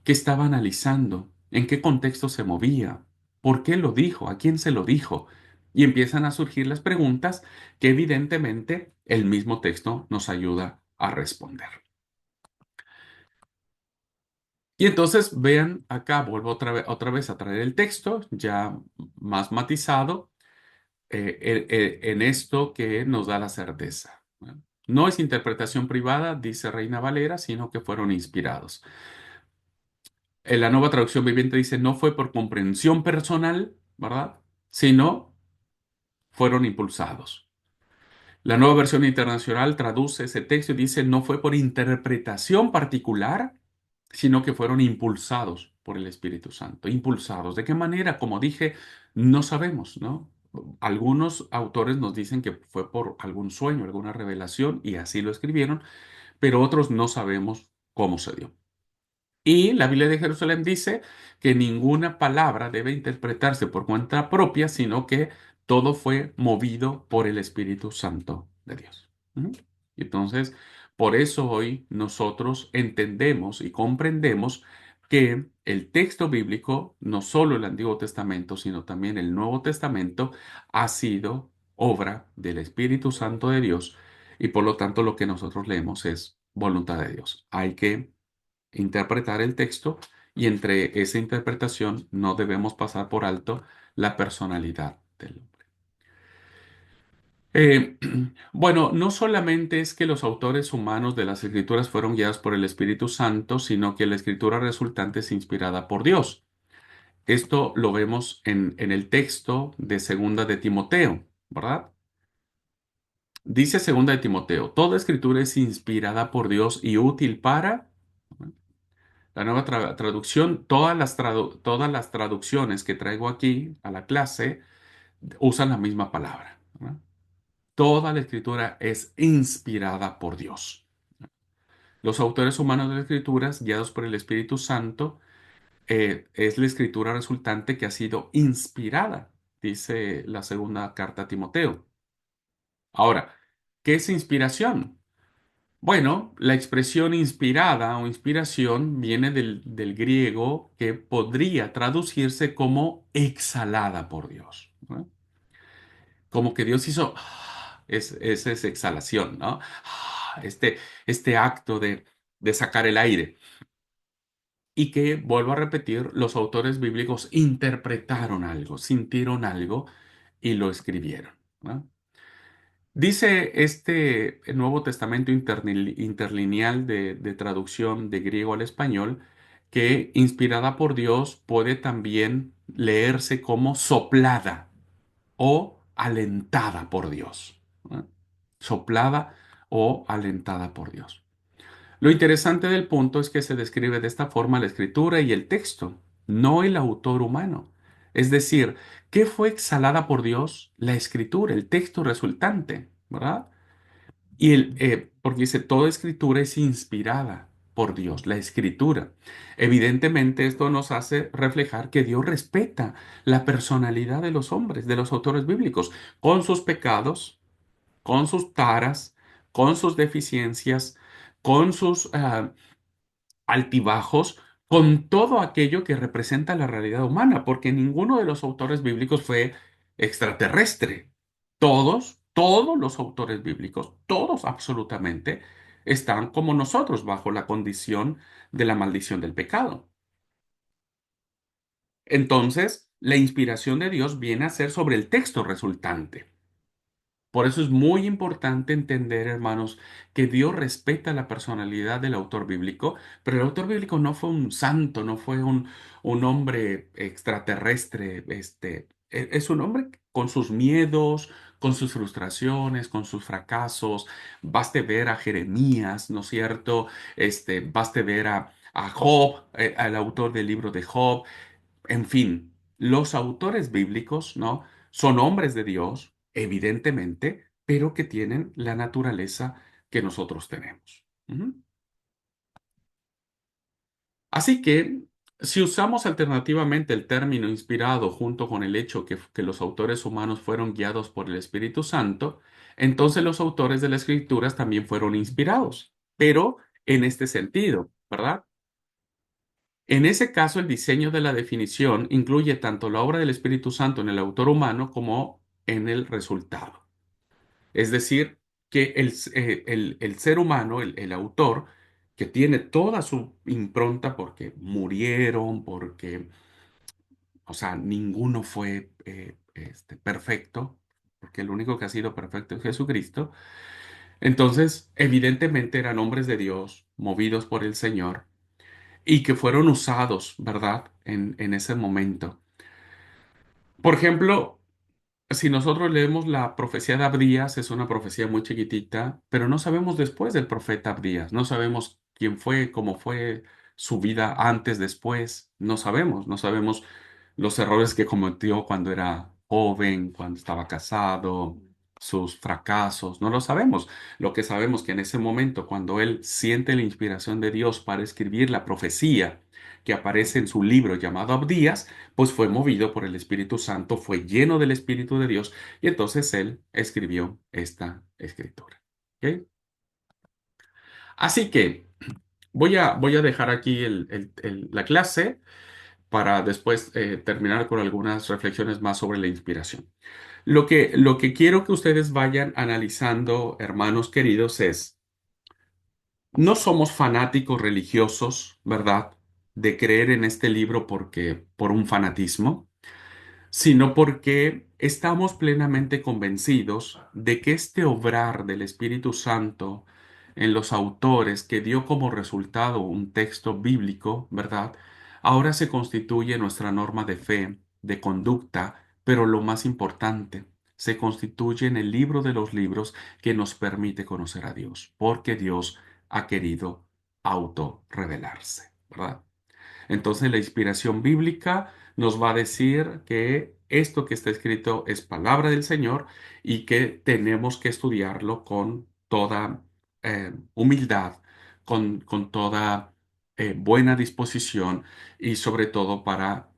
¿Qué estaba analizando? ¿En qué contexto se movía? ¿Por qué lo dijo? ¿A quién se lo dijo? Y empiezan a surgir las preguntas que evidentemente el mismo texto nos ayuda a responder. Y entonces vean acá, vuelvo otra vez a traer el texto ya más matizado en esto que nos da la certeza, ¿no? No es interpretación privada, dice Reina Valera, sino que fueron inspirados. En la nueva traducción viviente dice, no fue por comprensión personal, ¿verdad? Sino fueron impulsados. La nueva versión internacional traduce ese texto y dice, no fue por interpretación particular, sino que fueron impulsados por el Espíritu Santo. Impulsados. ¿De qué manera? Como dije, no sabemos, ¿no? Algunos autores nos dicen que fue por algún sueño, alguna revelación, y así lo escribieron, pero otros no sabemos cómo se dio. Y la Biblia de Jerusalén dice que ninguna palabra debe interpretarse por cuenta propia, sino que todo fue movido por el Espíritu Santo de Dios. ¿Mm? Entonces, por eso hoy nosotros entendemos y comprendemos que el texto bíblico, no solo el Antiguo Testamento, sino también el Nuevo Testamento, ha sido obra del Espíritu Santo de Dios y por lo tanto lo que nosotros leemos es voluntad de Dios. Hay que interpretar el texto y entre esa interpretación no debemos pasar por alto la personalidad del hombre. Eh, bueno, no solamente es que los autores humanos de las escrituras fueron guiados por el Espíritu Santo, sino que la escritura resultante es inspirada por Dios. Esto lo vemos en el texto de Segunda de Timoteo, ¿verdad? Dice Segunda de Timoteo, toda escritura es inspirada por Dios y útil para... La nueva traducción, todas las traducciones que traigo aquí a la clase usan la misma palabra, ¿verdad? Toda la escritura es inspirada por Dios. Los autores humanos de las escrituras, guiados por el Espíritu Santo, es la escritura resultante que ha sido inspirada, dice la segunda carta a Timoteo. Ahora, ¿qué es inspiración? Bueno, la expresión inspirada o inspiración viene del griego que podría traducirse como exhalada por Dios, ¿no? Como que Dios hizo, esa es exhalación, ¿no? Este acto de sacar el aire. Y que, vuelvo a repetir, los autores bíblicos interpretaron algo, sintieron algo y lo escribieron, ¿no? Dice este Nuevo Testamento interlineal de traducción de griego al español que inspirada por Dios puede también leerse como soplada o alentada por Dios, ¿no? Soplada o alentada por Dios. Lo interesante del punto es que se describe de esta forma la escritura y el texto, no el autor humano. Es decir, ¿qué fue exhalada por Dios? La escritura, el texto resultante. ¿verdad? Porque dice, toda escritura es inspirada por Dios, la escritura. Evidentemente, esto nos hace reflejar que Dios respeta la personalidad de los hombres, de los autores bíblicos, con sus pecados, con sus taras, con sus deficiencias, con sus altibajos, con todo aquello que representa la realidad humana, porque ninguno de los autores bíblicos fue extraterrestre. Todos los autores bíblicos, todos absolutamente, están como nosotros bajo la condición de la maldición del pecado. Entonces, la inspiración de Dios viene a ser sobre el texto resultante. Por eso es muy importante entender, hermanos, que Dios respeta la personalidad del autor bíblico, pero el autor bíblico no fue un santo, no fue un hombre extraterrestre, es un hombre con sus miedos, con sus frustraciones, con sus fracasos. Baste ver a Jeremías, ¿no es cierto? Baste ver a Job, al autor del libro de Job. En fin, los autores bíblicos, ¿no? Son hombres de Dios, evidentemente, pero que tienen la naturaleza que nosotros tenemos. Ujú. Así que, si usamos alternativamente el término inspirado junto con el hecho que los autores humanos fueron guiados por el Espíritu Santo, entonces los autores de las Escrituras también fueron inspirados, pero en este sentido, ¿verdad? En ese caso, el diseño de la definición incluye tanto la obra del Espíritu Santo en el autor humano como en el resultado. Es decir, que el ser humano, el autor, que tiene toda su impronta porque murieron, porque, o sea, ninguno fue perfecto, porque el único que ha sido perfecto es Jesucristo. Entonces, evidentemente eran hombres de Dios, movidos por el Señor y que fueron usados, ¿verdad? En ese momento. Por ejemplo, si nosotros leemos la profecía de Abdías, es una profecía muy chiquitita, pero no sabemos después del profeta Abdías, no sabemos quién fue, cómo fue su vida antes, después, no sabemos los errores que cometió cuando era joven, cuando estaba casado, sus fracasos, no lo sabemos. Lo que sabemos que en ese momento, cuando él siente la inspiración de Dios para escribir la profecía que aparece en su libro llamado Abdías, pues fue movido por el Espíritu Santo, fue lleno del Espíritu de Dios y entonces él escribió esta escritura. ¿Ok? Así que voy a dejar aquí la clase para después terminar con algunas reflexiones más sobre la inspiración. Lo que quiero que ustedes vayan analizando, hermanos queridos, es, no somos fanáticos religiosos, ¿verdad? De creer en este libro por un fanatismo, sino porque estamos plenamente convencidos de que este obrar del Espíritu Santo en los autores que dio como resultado un texto bíblico, ¿verdad? Ahora se constituye nuestra norma de fe, de conducta, pero lo más importante, se constituye en el libro de los libros que nos permite conocer a Dios, porque Dios ha querido autorrevelarse, ¿verdad? Entonces la inspiración bíblica nos va a decir que esto que está escrito es palabra del Señor y que tenemos que estudiarlo con toda humildad, con toda buena disposición y sobre todo para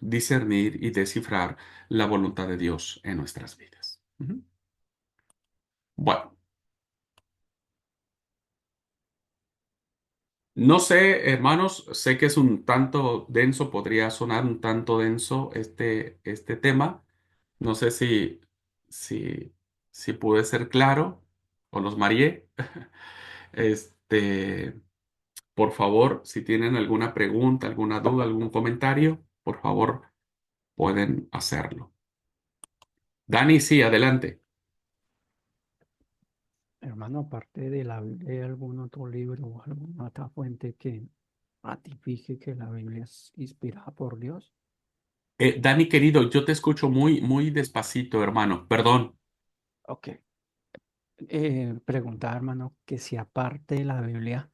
discernir y descifrar la voluntad de Dios en nuestras vidas. Ujú. Bueno. No sé, hermanos, sé que es un tanto denso, podría sonar un tanto denso este tema. No sé si, si pude ser claro o los mareé. Este, por favor, si tienen alguna pregunta, alguna duda, algún comentario, por favor, pueden hacerlo. Dani, sí, adelante. Hermano, aparte de la Biblia, ¿hay algún otro libro o alguna otra fuente que ratifique que la Biblia es inspirada por Dios? Dani, querido, yo te escucho muy, muy despacito, hermano. Perdón. Ok. Preguntar, hermano, que si aparte de la Biblia,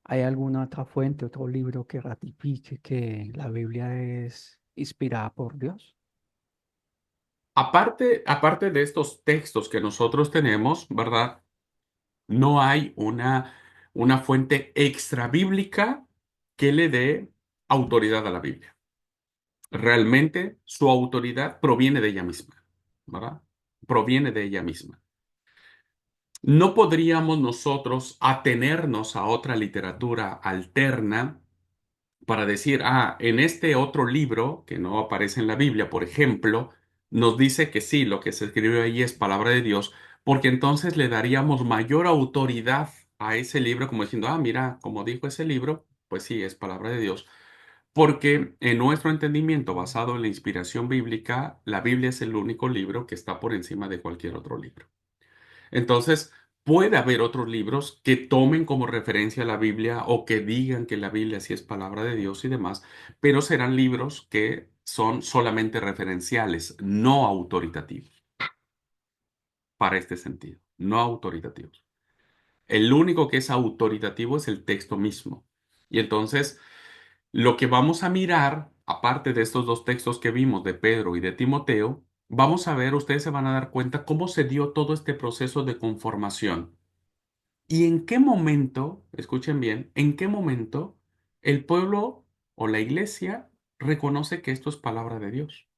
¿hay alguna otra fuente, otro libro que ratifique que la Biblia es inspirada por Dios? aparte de estos textos que nosotros tenemos, ¿verdad? No hay una fuente extra bíblica que le dé autoridad a la Biblia. Realmente su autoridad proviene de ella misma, ¿verdad? Proviene de ella misma. No podríamos nosotros atenernos a otra literatura alterna para decir, en este otro libro que no aparece en la Biblia, por ejemplo, nos dice que sí, lo que se escribe ahí es palabra de Dios, porque entonces le daríamos mayor autoridad a ese libro, como diciendo, mira, como dijo ese libro, pues sí, es palabra de Dios. Porque en nuestro entendimiento basado en la inspiración bíblica, la Biblia es el único libro que está por encima de cualquier otro libro. Entonces, puede haber otros libros que tomen como referencia la Biblia o que digan que la Biblia sí es palabra de Dios y demás, pero serán libros que son solamente referenciales, no autoritativos, para este sentido, no autoritativos. El único que es autoritativo es el texto mismo. Y entonces, lo que vamos a mirar, aparte de estos dos textos que vimos de Pedro y de Timoteo, vamos a ver, ustedes se van a dar cuenta cómo se dio todo este proceso de conformación. ¿Y en qué momento, escuchen bien, en qué momento el pueblo o la iglesia reconoce que esto es palabra de Dios?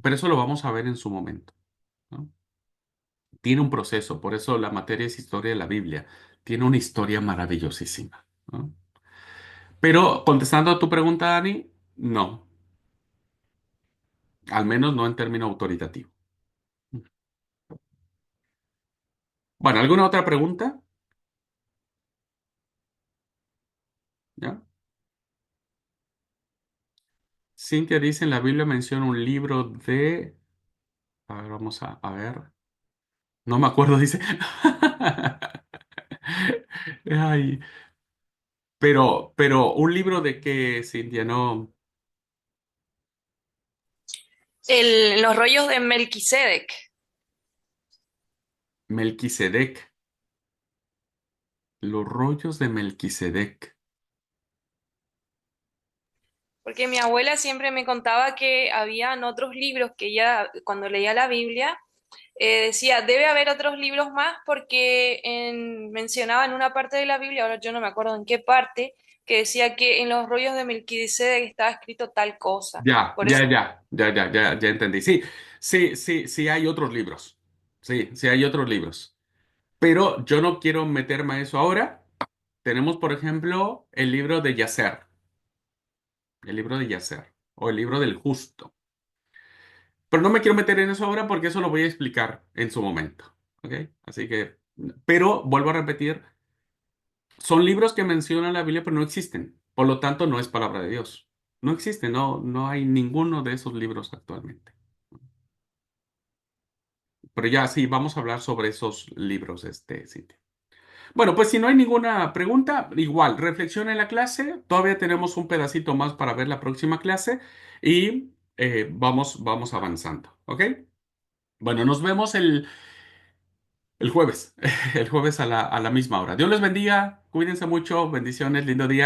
Pero eso lo vamos a ver en su momento, ¿no? Tiene un proceso, por eso la materia es historia de la Biblia. Tiene una historia maravillosísima, ¿no? Pero contestando a tu pregunta, Dani, no, al menos no en término autoritativo. Bueno, ¿alguna otra pregunta? ¿Ya? Cintia dice, en la Biblia menciona un libro de... A ver, vamos a ver. No me acuerdo, dice. Ay, pero un libro de qué, Cintia, no. Los rollos de Melquisedec, Melquisedec. Los rollos de Melquisedec. porque mi abuela siempre me contaba que habían otros libros que ella, cuando leía la Biblia, decía, debe haber otros libros más porque mencionaba en una parte de la Biblia, ahora yo no me acuerdo en qué parte, que decía que en los rollos de Melquisedec estaba escrito tal cosa. Ya, Por eso, ya, ya, ya, ya, ya, ya entendí. Sí, sí, sí, sí hay otros libros. Sí, sí hay otros libros. Pero yo no quiero meterme a eso ahora. Tenemos, por ejemplo, el libro de Yacer. El libro de Yacer. O el libro del justo. Pero no me quiero meter en eso ahora porque eso lo voy a explicar en su momento. ¿Ok? Así que, pero vuelvo a repetir, son libros que mencionan la Biblia, pero no existen. Por lo tanto, no es palabra de Dios. No existe, no hay ninguno de esos libros actualmente. Pero ya sí, vamos a hablar sobre esos libros, Cintia. Bueno, pues si no hay ninguna pregunta, igual, reflexión en la clase. Todavía tenemos un pedacito más para ver la próxima clase y vamos avanzando. ¿Ok? Bueno, nos vemos el jueves, el jueves a la misma hora. Dios les bendiga, cuídense mucho, bendiciones, lindo día.